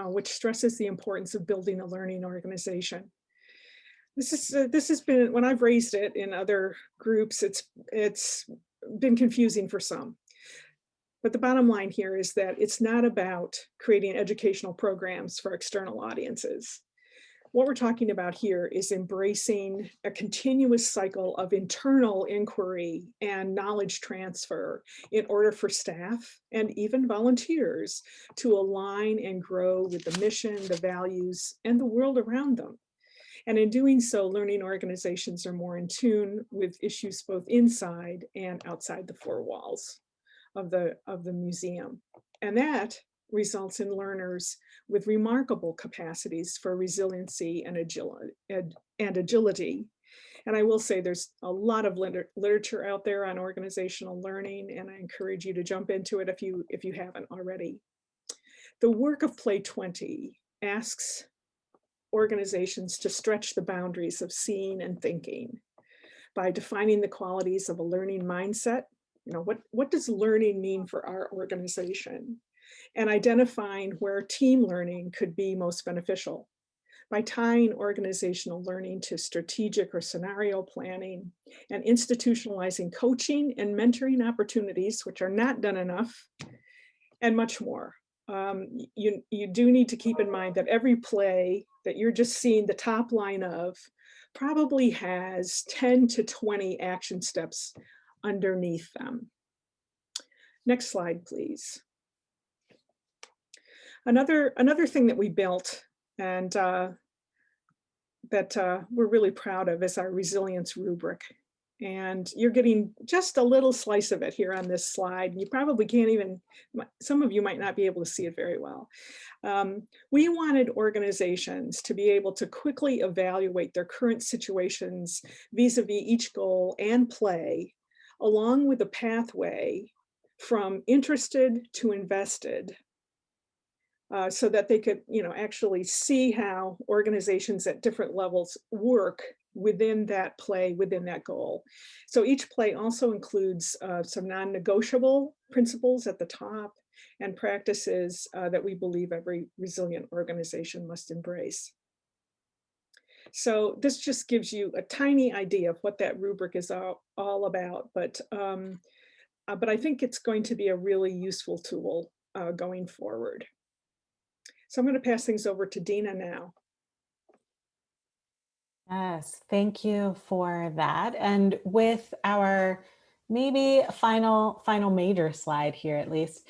Speaker 3: which stresses the importance of building a learning organization. This has been, when I've raised it in other groups, it's been confusing for some. But the bottom line here is that it's not about creating educational programs for external audiences. What we're talking about here is embracing a continuous cycle of internal inquiry and knowledge transfer in order for staff and even volunteers to align and grow with the mission, the values, and the world around them. And in doing so, learning organizations are more in tune with issues both inside and outside the 4 walls of the museum. And that results in learners with remarkable capacities for resiliency and agility. And I will say there's a lot of literature out there on organizational learning, and I encourage you to jump into it if you haven't already. The work of Play 20 asks organizations to stretch the boundaries of seeing and thinking by defining the qualities of a learning mindset. You know, what does learning mean for our organization? And identifying where team learning could be most beneficial by tying organizational learning to strategic or scenario planning and institutionalizing coaching and mentoring opportunities, which are not done enough, and much more. You do need to keep in mind that every play that you're just seeing the top line of probably has 10 to 20 action steps underneath them. Next slide, please. Another thing that we built and that we're really proud of is our resilience rubric. And you're getting just a little slice of it here on this slide. You probably can't even, some of you might not be able to see it very well. We wanted organizations to be able to quickly evaluate their current situations vis-a-vis each goal and play, along with a pathway from interested to invested, so that they could, actually see how organizations at different levels work within that play, within that goal. So each play also includes some non-negotiable principles at the top and practices that we believe every resilient organization must embrace. So this just gives you a tiny idea of what that rubric is all about, but I think it's going to be a really useful tool going forward. So I'm going to pass things over to Dina now.
Speaker 4: Yes, thank you for that. And with our maybe final major slide here, at least,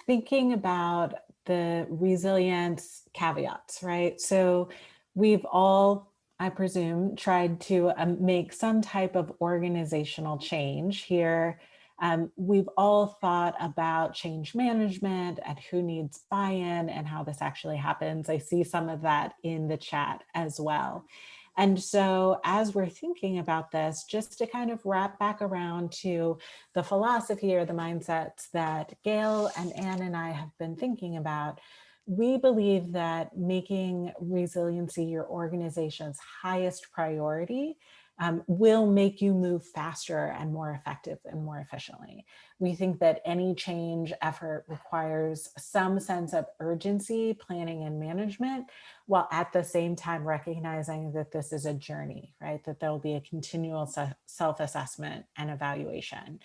Speaker 4: thinking about the resilience caveats, right? So we've all I presume, tried to make some type of organizational change here. We've all thought about change management and who needs buy-in and how this actually happens. I see some of that in the chat as well. And so as we're thinking about this, just to kind of wrap back around to the philosophy or the mindsets that Gail and Anne and I have been thinking about, we believe that making resiliency your organization's highest priority will make you move faster and more effective and more efficiently. We think that any change effort requires some sense of urgency, planning, and management, while at the same time recognizing that this is a journey, right? That there will be a continual self-assessment and evaluation.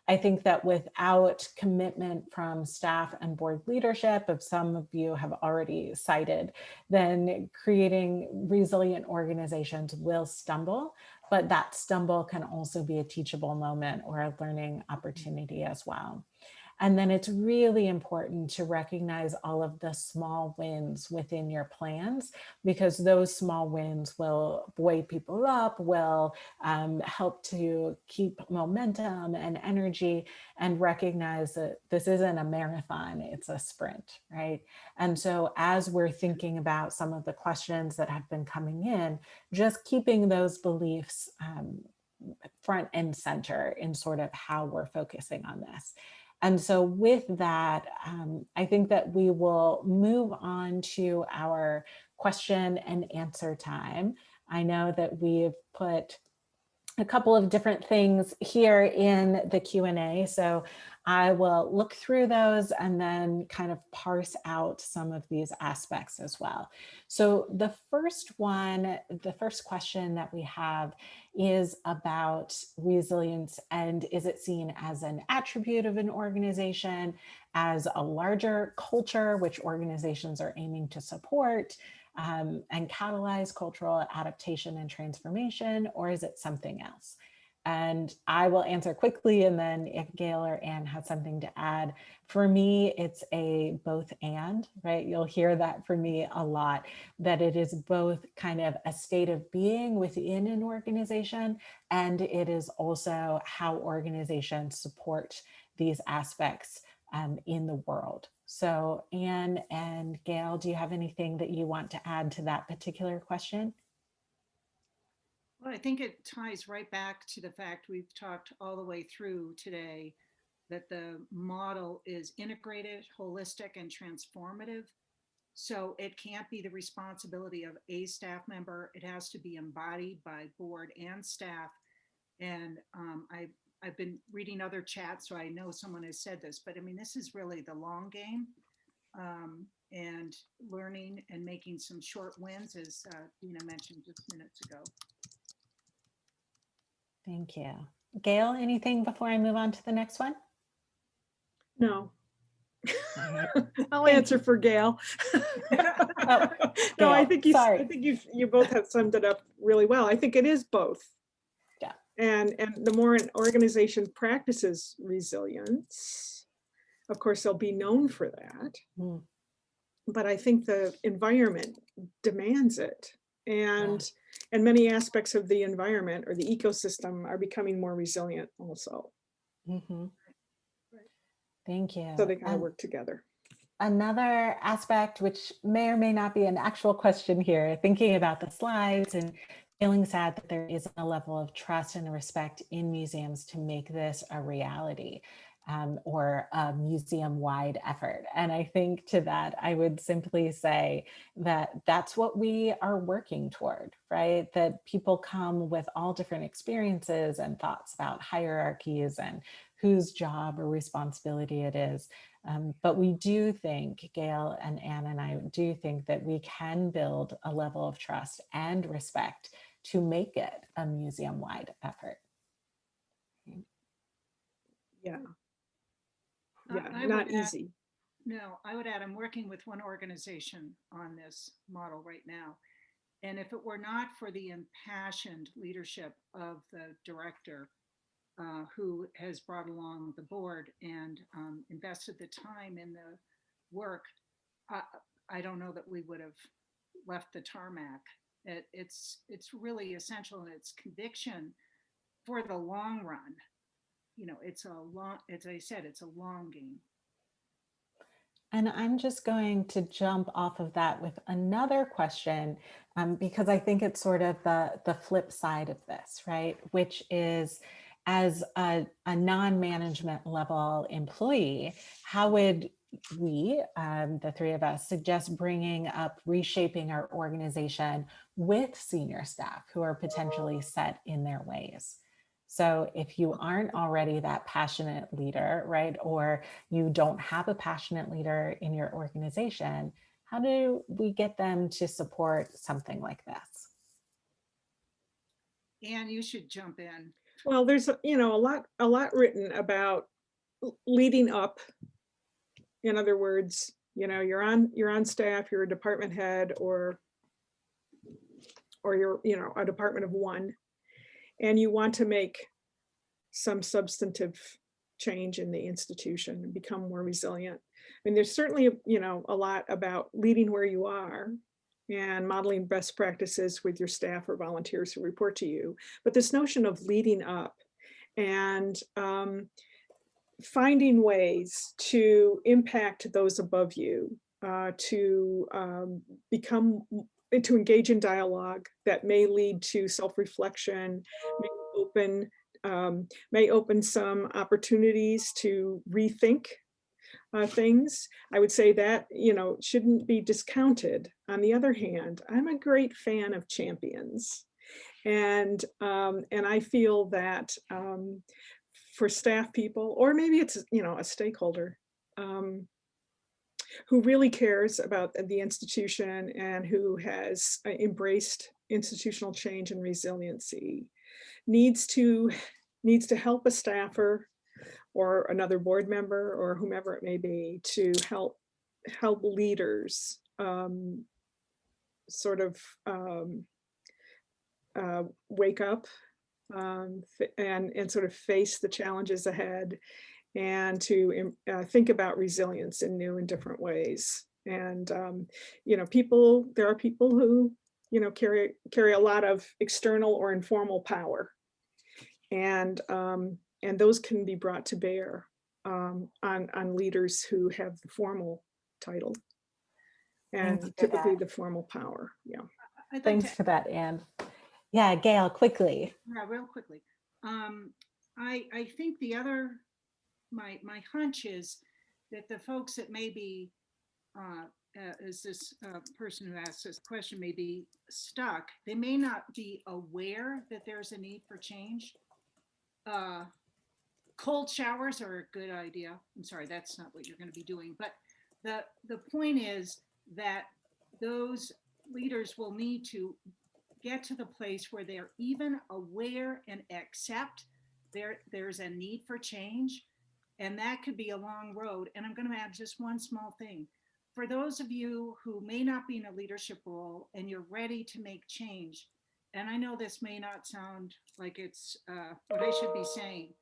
Speaker 4: I think that without commitment from staff and board leadership, if some of you have already cited, then creating resilient organizations will stumble, but that stumble can also be a teachable moment or a learning opportunity as well. And then it's really important to recognize all of the small wins within your plans, because those small wins will buoy people up, will help to keep momentum and energy, and recognize that this isn't a marathon, it's a sprint, right? And so as we're thinking about some of the questions that have been coming in, just keeping those beliefs front and center in sort of how we're focusing on this. And so with that, I think that we will move on to our question and answer time. I know that we've put a couple of different things here in the Q&A, so I will look through those and then kind of parse out some of these aspects as well. So the first question that we have is about resilience, and is it seen as an attribute of an organization, as a larger culture which organizations are aiming to support and catalyze cultural adaptation and transformation, or is it something else? And I will answer quickly, and then if Gail or Anne has something to add. For me, it's a both and, right? You'll hear that from me a lot, that it is both kind of a state of being within an organization, and it is also how organizations support these aspects in the world. So Anne and Gail, do you have anything that you want to add to that particular question?
Speaker 1: Well, I think it ties right back to the fact we've talked all the way through today that the model is integrated, holistic, and transformative. So it can't be the responsibility of a staff member. It has to be embodied by board and staff. And I've been reading other chats, so I know someone has said this, but I mean, this is really the long game, and learning and making some short wins, as Dina mentioned just minutes ago.
Speaker 4: Thank you. Gail, anything before I move on to the next one?
Speaker 3: No.
Speaker 4: Right.
Speaker 3: I'll answer for Gail.
Speaker 4: Oh,
Speaker 3: no, I
Speaker 4: Gail,
Speaker 3: think you both have summed it up really well. I think it is both.
Speaker 4: Yeah.
Speaker 3: And the more an organization practices resilience, of course, they'll be known for that.
Speaker 4: Mm.
Speaker 3: But I think the environment demands it. And many aspects of the environment or the ecosystem are becoming more resilient also.
Speaker 4: Mm-hmm. Thank you.
Speaker 3: So they kind of work together.
Speaker 4: Another aspect, which may or may not be an actual question here, thinking about the slides and feeling sad that there isn't a level of trust and respect in museums to make this a reality. Or a museum-wide effort. And I think to that, I would simply say that that's what we are working toward, right? That people come with all different experiences and thoughts about hierarchies and whose job or responsibility it is. But we do think, Gail and Anne and I do think that we can build a level of trust and respect to make it a museum-wide effort.
Speaker 3: Yeah.
Speaker 1: I
Speaker 3: not
Speaker 1: would add,
Speaker 3: easy.
Speaker 1: no, I would add, I'm working with one organization on this model right now. And if it were not for the impassioned leadership of the director, who has brought along the board and invested the time in the work, I don't know that we would have left the tarmac It's really essential, and it's conviction for the long run. It's a long, as I said, it's a long game.
Speaker 4: And I'm just going to jump off of that with another question, because I think it's sort of the flip side of this, right? Which is, as a non-management level employee, how would we, the three of us, suggest bringing up reshaping our organization with senior staff who are potentially set in their ways? So if you aren't already that passionate leader, right, or you don't have a passionate leader in your organization, how do we get them to support something like this?
Speaker 1: And you should jump in.
Speaker 3: Well, there's a lot written about leading up. In other words, you're on staff, you're a department head, or you're a department of one, and you want to make some substantive change in the institution and become more resilient. I mean, there's certainly a lot about leading where you are and modeling best practices with your staff or volunteers who report to you. But this notion of leading up and finding ways to impact those above you, to engage in dialogue that may lead to self-reflection, may open some opportunities to rethink things. I would say that shouldn't be discounted. On the other hand, I'm a great fan of champions, and I feel that for staff people, or maybe it's a stakeholder who really cares about the institution and who has embraced institutional change and resiliency, needs to help a staffer or another board member or whomever it may be to help leaders sort of wake up and sort of face the challenges ahead, and to think about resilience in new and different ways. And there are people who carry a lot of external or informal power, and those can be brought to bear on leaders who have the formal title and typically the formal power. Yeah.
Speaker 4: Thanks for that, Anne. Yeah, Gail, quickly.
Speaker 1: Yeah, real quickly. I think the other, my hunch is that the folks that may be, as this person who asked this question may be stuck, they may not be aware that there's a need for change. Cold showers are a good idea. I'm sorry, that's not what you're going to be doing. But the point is that those leaders will need to get to the place where they're even aware and accept there's a need for change. And that could be a long road. And I'm going to add just one small thing. For those of you who may not be in a leadership role and you're ready to make change, and I know this may not sound like it's what I should be saying,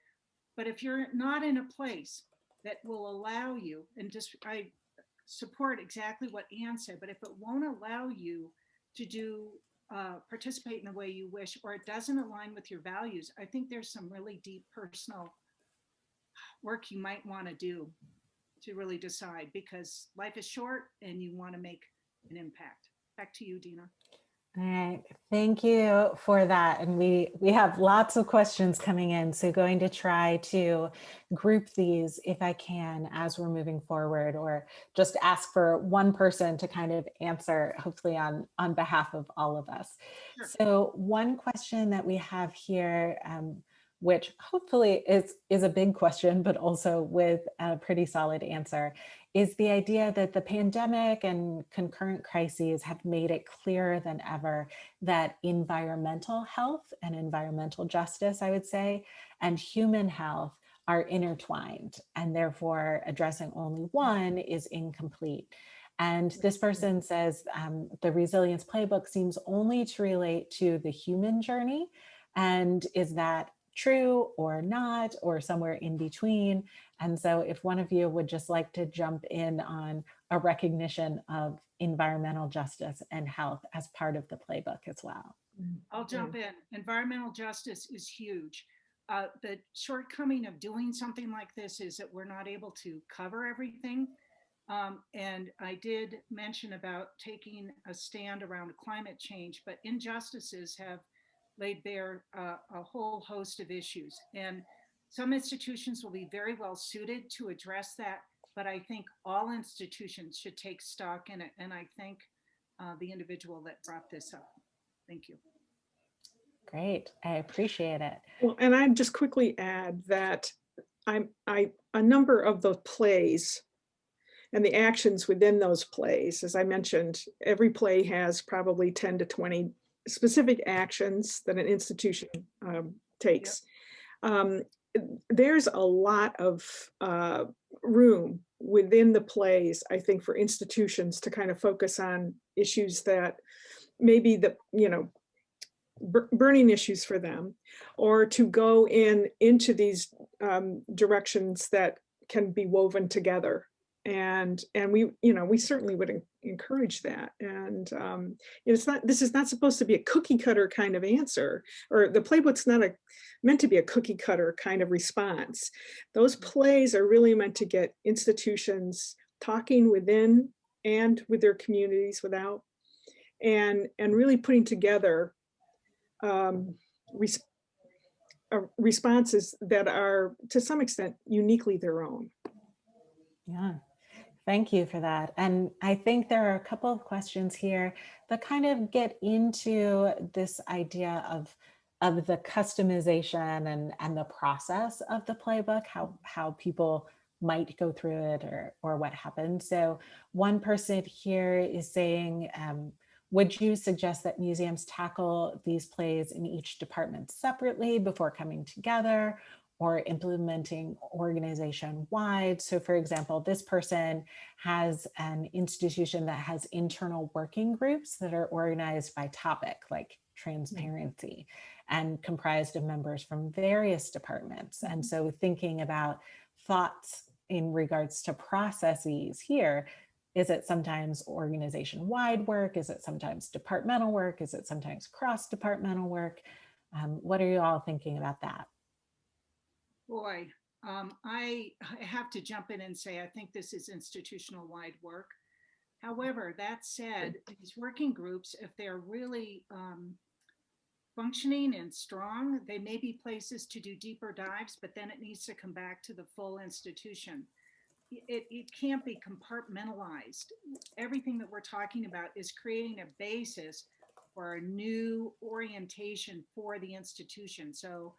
Speaker 1: but if you're not in a place that will allow you, and just I support exactly what Anne said, but if it won't allow you to participate in the way you wish, or it doesn't align with your values, I think there's some really deep personal work you might want to do to really decide, because life is short and you want to make an impact. Back to you, Dina.
Speaker 4: All right, thank you for that. And we have lots of questions coming in, so going to try to group these if I can as we're moving forward, or just ask for one person to kind of answer, hopefully on behalf of all of us. Sure. So one question that we have here, which hopefully is a big question, but also with a pretty solid answer, is the idea that the pandemic and concurrent crises have made it clearer than ever that environmental health and environmental justice, I would say, and human health are intertwined, and therefore addressing only one is incomplete. And this person says the resilience playbook seems only to relate to the human journey, and is that true or not, or somewhere in between. And so if one of you would just like to jump in on a recognition of environmental justice and health as part of the playbook as well.
Speaker 1: I'll jump in. Environmental justice is huge. The shortcoming of doing something like this is that we're not able to cover everything. And I did mention about taking a stand around climate change, but injustices have laid bare a whole host of issues. And some institutions will be very well suited to address that, but I think all institutions should take stock in it. And I thank the individual that brought this up. Thank you.
Speaker 4: Great, I appreciate it.
Speaker 3: Well, and I'd just quickly add that a number of the plays and the actions within those plays, as I mentioned, every play has probably 10 to 20 specific actions that an institution takes. Yep. There's a lot of room within the plays, I think, for institutions to kind of focus on issues that maybe burning issues for them, or to go into these directions that can be woven together. And we certainly would encourage that. And this is not supposed to be a cookie cutter kind of answer, or the playbook's not meant to be a cookie cutter kind of response. Those plays are really meant to get institutions talking within and with their communities without, and really putting together responses that are to some extent uniquely their own.
Speaker 4: Yeah, thank you for that. And I think there are a couple of questions here that kind of get into this idea of the customization and the process of the playbook, how people might go through it or what happened. So one person here is saying, would you suggest that museums tackle these plays in each department separately before coming together, or implementing organization-wide? So for example, this person has an institution that has internal working groups that are organized by topic, like transparency, and comprised of members from various departments. And so thinking about thoughts in regards to processes here, is it sometimes organization-wide work? Is it sometimes departmental work? Is it sometimes cross-departmental work? What are you all thinking about that?
Speaker 1: Boy, I have to jump in and say, I think this is institutional-wide work. However, that said, these working groups, if they're really functioning and strong, they may be places to do deeper dives, but then it needs to come back to the full institution. It can't be compartmentalized. Everything that we're talking about is creating a basis for a new orientation for the institution. So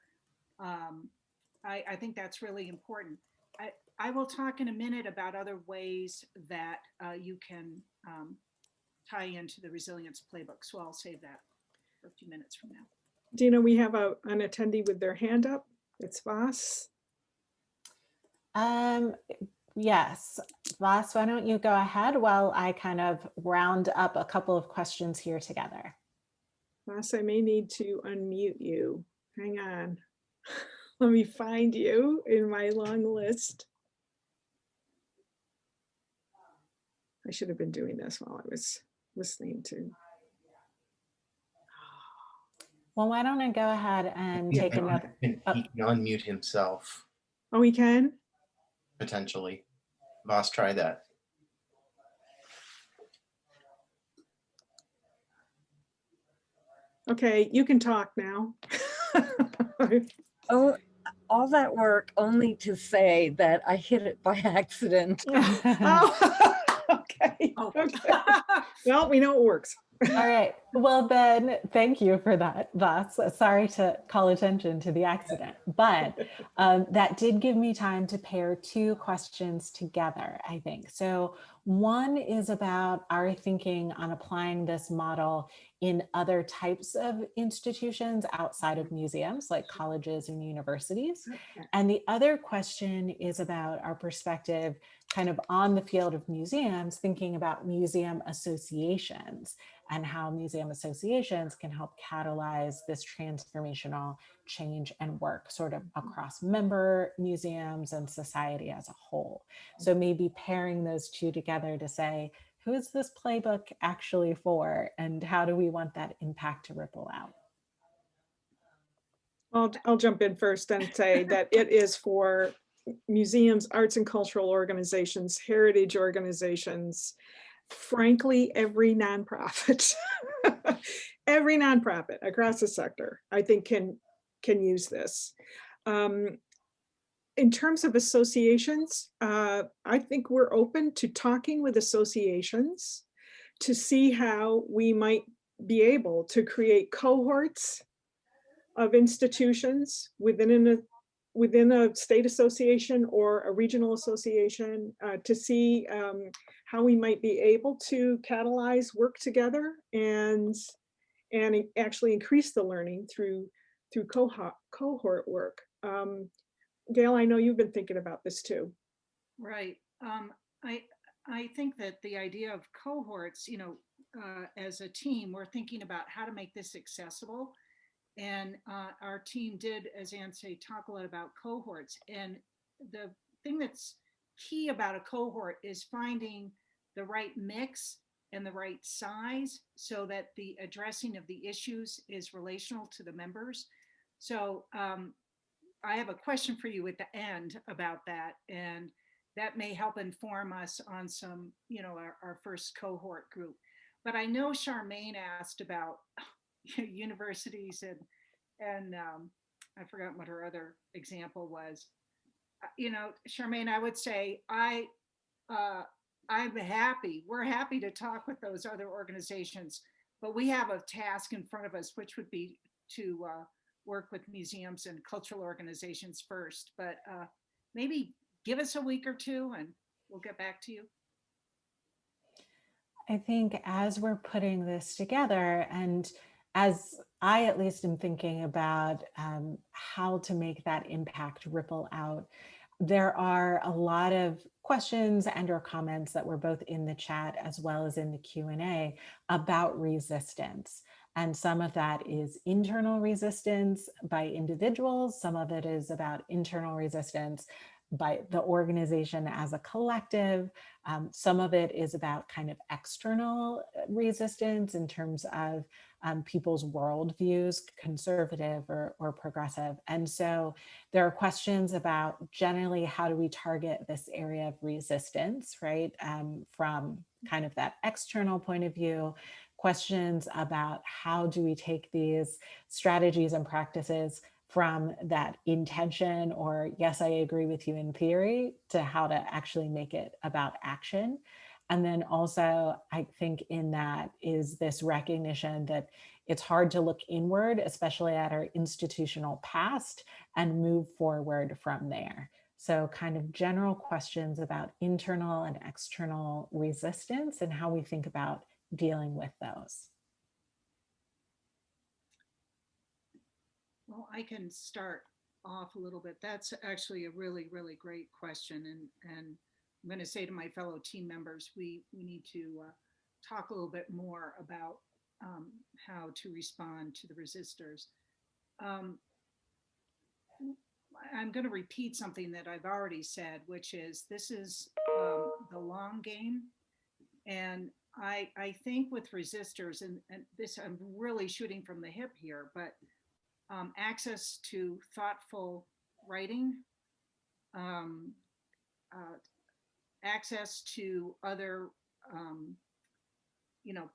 Speaker 1: I think that's really important. I will talk in a minute about other ways that you can tie into the resilience playbook. So I'll save that for a few minutes from now.
Speaker 3: Dina, we have an attendee with their hand up. It's Voss.
Speaker 4: Yes, Voss, why don't you go ahead while I kind of round up a couple of questions here together.
Speaker 3: Voss, I may need to unmute you. Hang on. Let me find you in my long list. I should have been doing this while I was listening to.
Speaker 4: Well, why don't I go ahead and take another.
Speaker 2: He can unmute himself.
Speaker 3: Oh, he can?
Speaker 2: Potentially. Voss, try that.
Speaker 3: Okay, you can talk now.
Speaker 5: Oh, all that work only to say that I hit it by accident.
Speaker 3: Oh, okay. Okay. Well, we know it works.
Speaker 4: All right. Well, then, thank you for that, Voss. Sorry to call attention to the accident, but that did give me time to pair two questions together, I think. So one is about our thinking on applying this model in other types of institutions outside of museums, like colleges and universities. And the other question is about our perspective kind of on the field of museums, thinking about museum associations and how museum associations can help catalyze this transformational change and work sort of across member museums and society as a whole. So maybe pairing those two together to say, who is this playbook actually for, and how do we want that impact to ripple out?
Speaker 3: I'll jump in first and say that it is for museums, arts and cultural organizations, heritage organizations, frankly, every nonprofit, every nonprofit across the sector, I think can use this. In terms of associations, I think we're open to talking with associations to see how we might be able to create cohorts of institutions within a state association or a regional association to see how we might be able to catalyze work together and actually increase the learning through cohort work. Gail, I know you've been thinking about this too.
Speaker 1: Right. I think that the idea of cohorts, as a team, we're thinking about how to make this accessible. And our team did, as Ann said, talk a lot about cohorts. And the thing that's key about a cohort is finding the right mix and the right size so that the addressing of the issues is relational to the members. So I have a question for you at the end about that. And that may help inform us on some, our first cohort group. But I know Charmaine asked about universities and I forgot what her other example was. Charmaine, I would say I'm happy. We're happy to talk with those other organizations, but we have a task in front of us, which would be to work with museums and cultural organizations first. But maybe give us a week or two and we'll get back to you.
Speaker 4: I think as we're putting this together, and as I at least am thinking about how to make that impact ripple out, there are a lot of questions and or comments that were both in the chat as well as in the Q&A about resistance. And some of that is internal resistance by individuals. Some of it is about internal resistance by the organization as a collective. Some of it is about kind of external resistance in terms of people's worldviews, conservative or progressive. And so there are questions about generally how do we target this area of resistance, right? From kind of that external point of view, questions about how do we take these strategies and practices from that intention or yes, I agree with you in theory to how to actually make it about action. And then also, I think in that is this recognition that it's hard to look inward, especially at our institutional past, and move forward from there. So kind of general questions about internal and external resistance and how we think about dealing with those.
Speaker 1: Well, I can start off a little bit. That's actually a really, really great question. And I'm going to say to my fellow team members, we need to talk a little bit more about how to respond to the resistors. I'm going to repeat something that I've already said, which is this is the long game. And I think with resistors, and this I'm really shooting from the hip here, but access to thoughtful writing, access to other,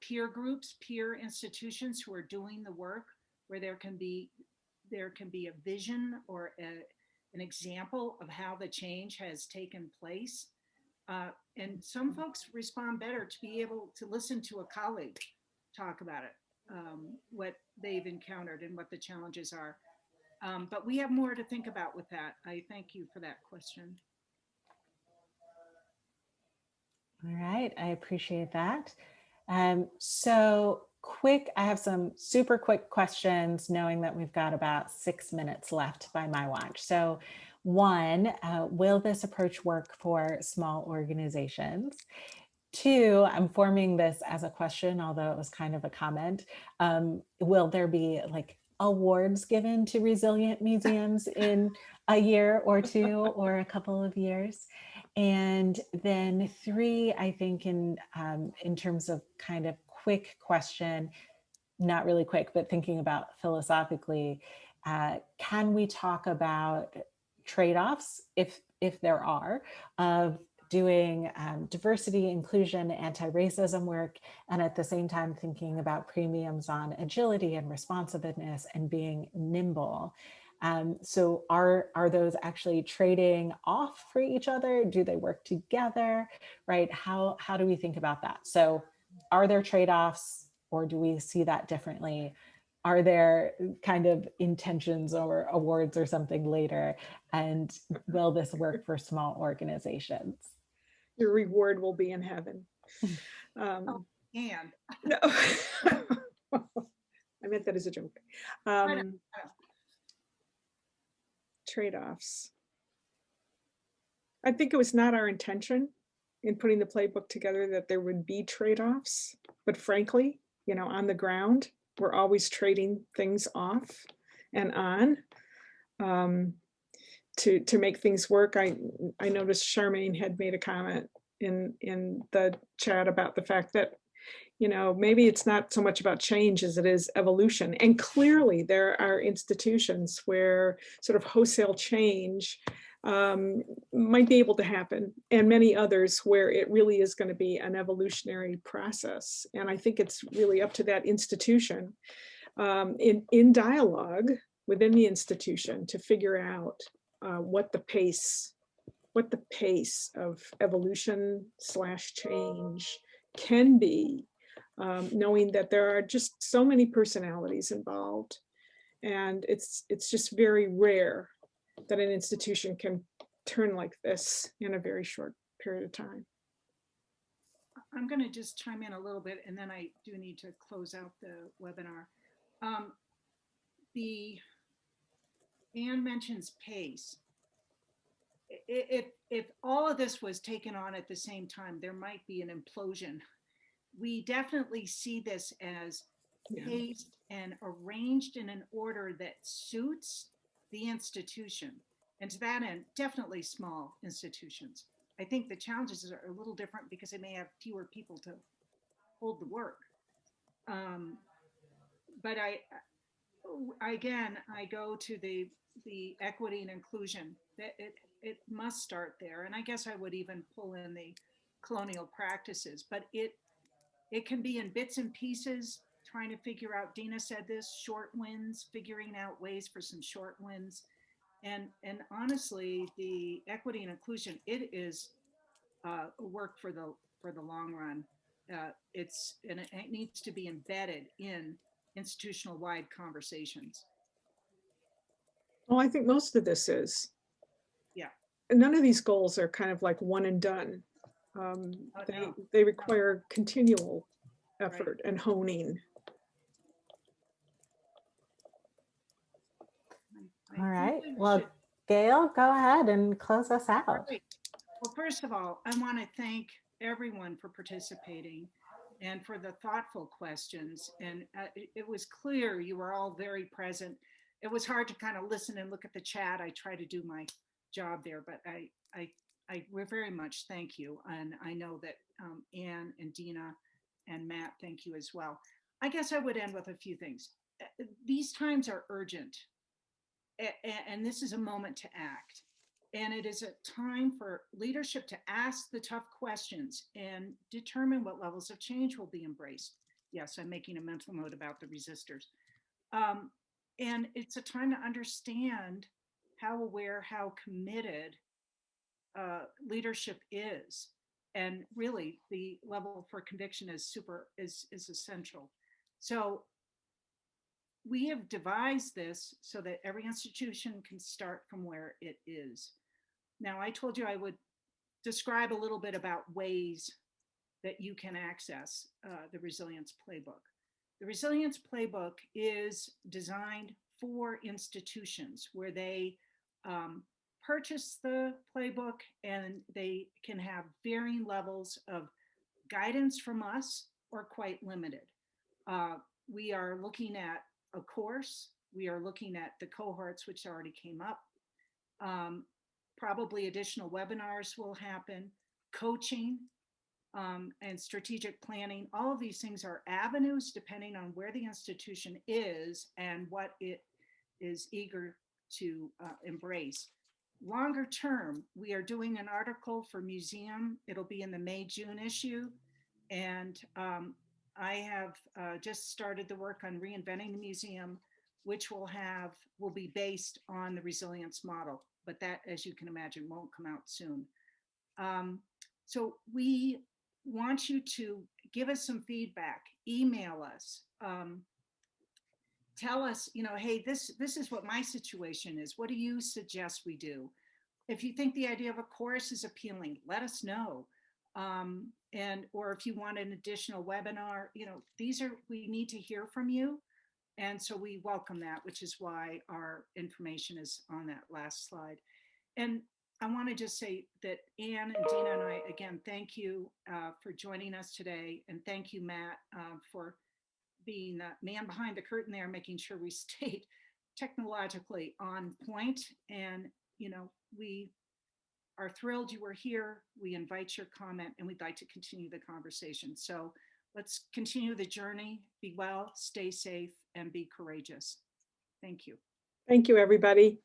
Speaker 1: peer groups, peer institutions who are doing the work where there can be a vision or an example of how the change has taken place. And some folks respond better to be able to listen to a colleague talk about it. What they've encountered and what the challenges are. But we have more to think about with that. I thank you for that question.
Speaker 4: All right, I appreciate that. So quick, I have some super quick questions knowing that we've got about 6 minutes left by my watch. So One, will this approach work for small organizations? Two, I'm forming this as a question, although it was kind of a comment. Will there be like awards given to resilient museums in a year or two or a couple of years? And then three, I think in terms of kind of quick question, not really quick, but thinking about philosophically, can we talk about trade-offs, if there are, of doing diversity, inclusion, anti-racism work, and at the same time thinking about premiums on agility and responsiveness and being nimble? So are those actually trading off for each other? Do they work together, right? How do we think about that? So are there trade-offs, or do we see that differently? Are there kind of intentions or awards or something later? And will this work for small organizations?
Speaker 3: Your reward will be in heaven.
Speaker 1: And
Speaker 3: No, I meant that as a joke. Trade-offs. I think it was not our intention in putting the playbook together that there would be trade-offs, but frankly, on the ground, we're always trading things off and on to make things work. I noticed Charmaine had made a comment in the chat about the fact that maybe it's not so much about change as it is evolution. And clearly there are institutions where sort of wholesale change might be able to happen, and many others where it really is going to be an evolutionary process. And I think it's really up to that institution in dialogue within the institution to figure out what the pace of evolution / change can be, knowing that there are just so many personalities involved, and it's just very rare that an institution can turn like this in a very short period of time.
Speaker 1: I'm going to just chime in a little bit, and then I do need to close out the webinar. Anne mentions pace. If all of this was taken on at the same time, there might be an implosion. We definitely see this as paced and arranged in an order that suits the institution. And to that end, definitely small institutions. I think the challenges are a little different because they may have fewer people to hold the work. But I go to the equity and inclusion. It must start there. And I guess I would even pull in the colonial practices, but it can be in bits and pieces, trying to figure out, Dina said this, short wins, figuring out ways for some short wins. And honestly, the equity and inclusion, it is work for the long run. It needs to be embedded in institutional wide conversations.
Speaker 3: Well, I think most of this is.
Speaker 1: Yeah.
Speaker 3: None of these goals are kind of like one and done. They require continual effort and honing.
Speaker 4: All right. Well, Gail, go ahead and close us out.
Speaker 1: Right. Well, first of all, I want to thank everyone for participating and for the thoughtful questions. And it was clear you were all very present. It was hard to kind of listen and look at the chat. I try to do my job there, but I very much thank you. And I know that Anne and Dina and Matt, thank you as well. I guess I would end with a few things. These times are urgent, and this is a moment to act. And it is a time for leadership to ask the tough questions and determine what levels of change will be embraced. Yes, I'm making a mental note about the resistors. And it's a time to understand how aware, how committed leadership is. And really the level for conviction is essential. So we have devised this so that every institution can start from where it is. Now, I told you I would describe a little bit about ways that you can access the Resilience Playbook. The Resilience Playbook is designed for institutions where they purchase the playbook and they can have varying levels of guidance from us or quite limited. We are looking at a course. We are looking at the cohorts, which already came up. Probably additional webinars will happen, coaching, and strategic planning. All of these things are avenues depending on where the institution is and what it is eager to embrace. Longer term, we are doing an article for museum. It'll be in the May-June issue. And I have just started the work on reinventing the museum, which will be based on the resilience model. But that, as you can imagine, won't come out soon. So we want you to give us some feedback, email us, tell us, hey, this is what my situation is. What do you suggest we do? If you think the idea of a course is appealing, let us know. Or if you want an additional webinar, we need to hear from you. And so we welcome that, which is why our information is on that last slide. And I want to just say that Anne and Dina and I, again, thank you for joining us today. And thank you, Matt, for being the man behind the curtain there, making sure we stayed technologically on point. And, we are thrilled you were here. We invite your comment and we'd like to continue the conversation. So let's continue the journey. Be well, stay safe, and be courageous. Thank you.
Speaker 3: Thank you, everybody.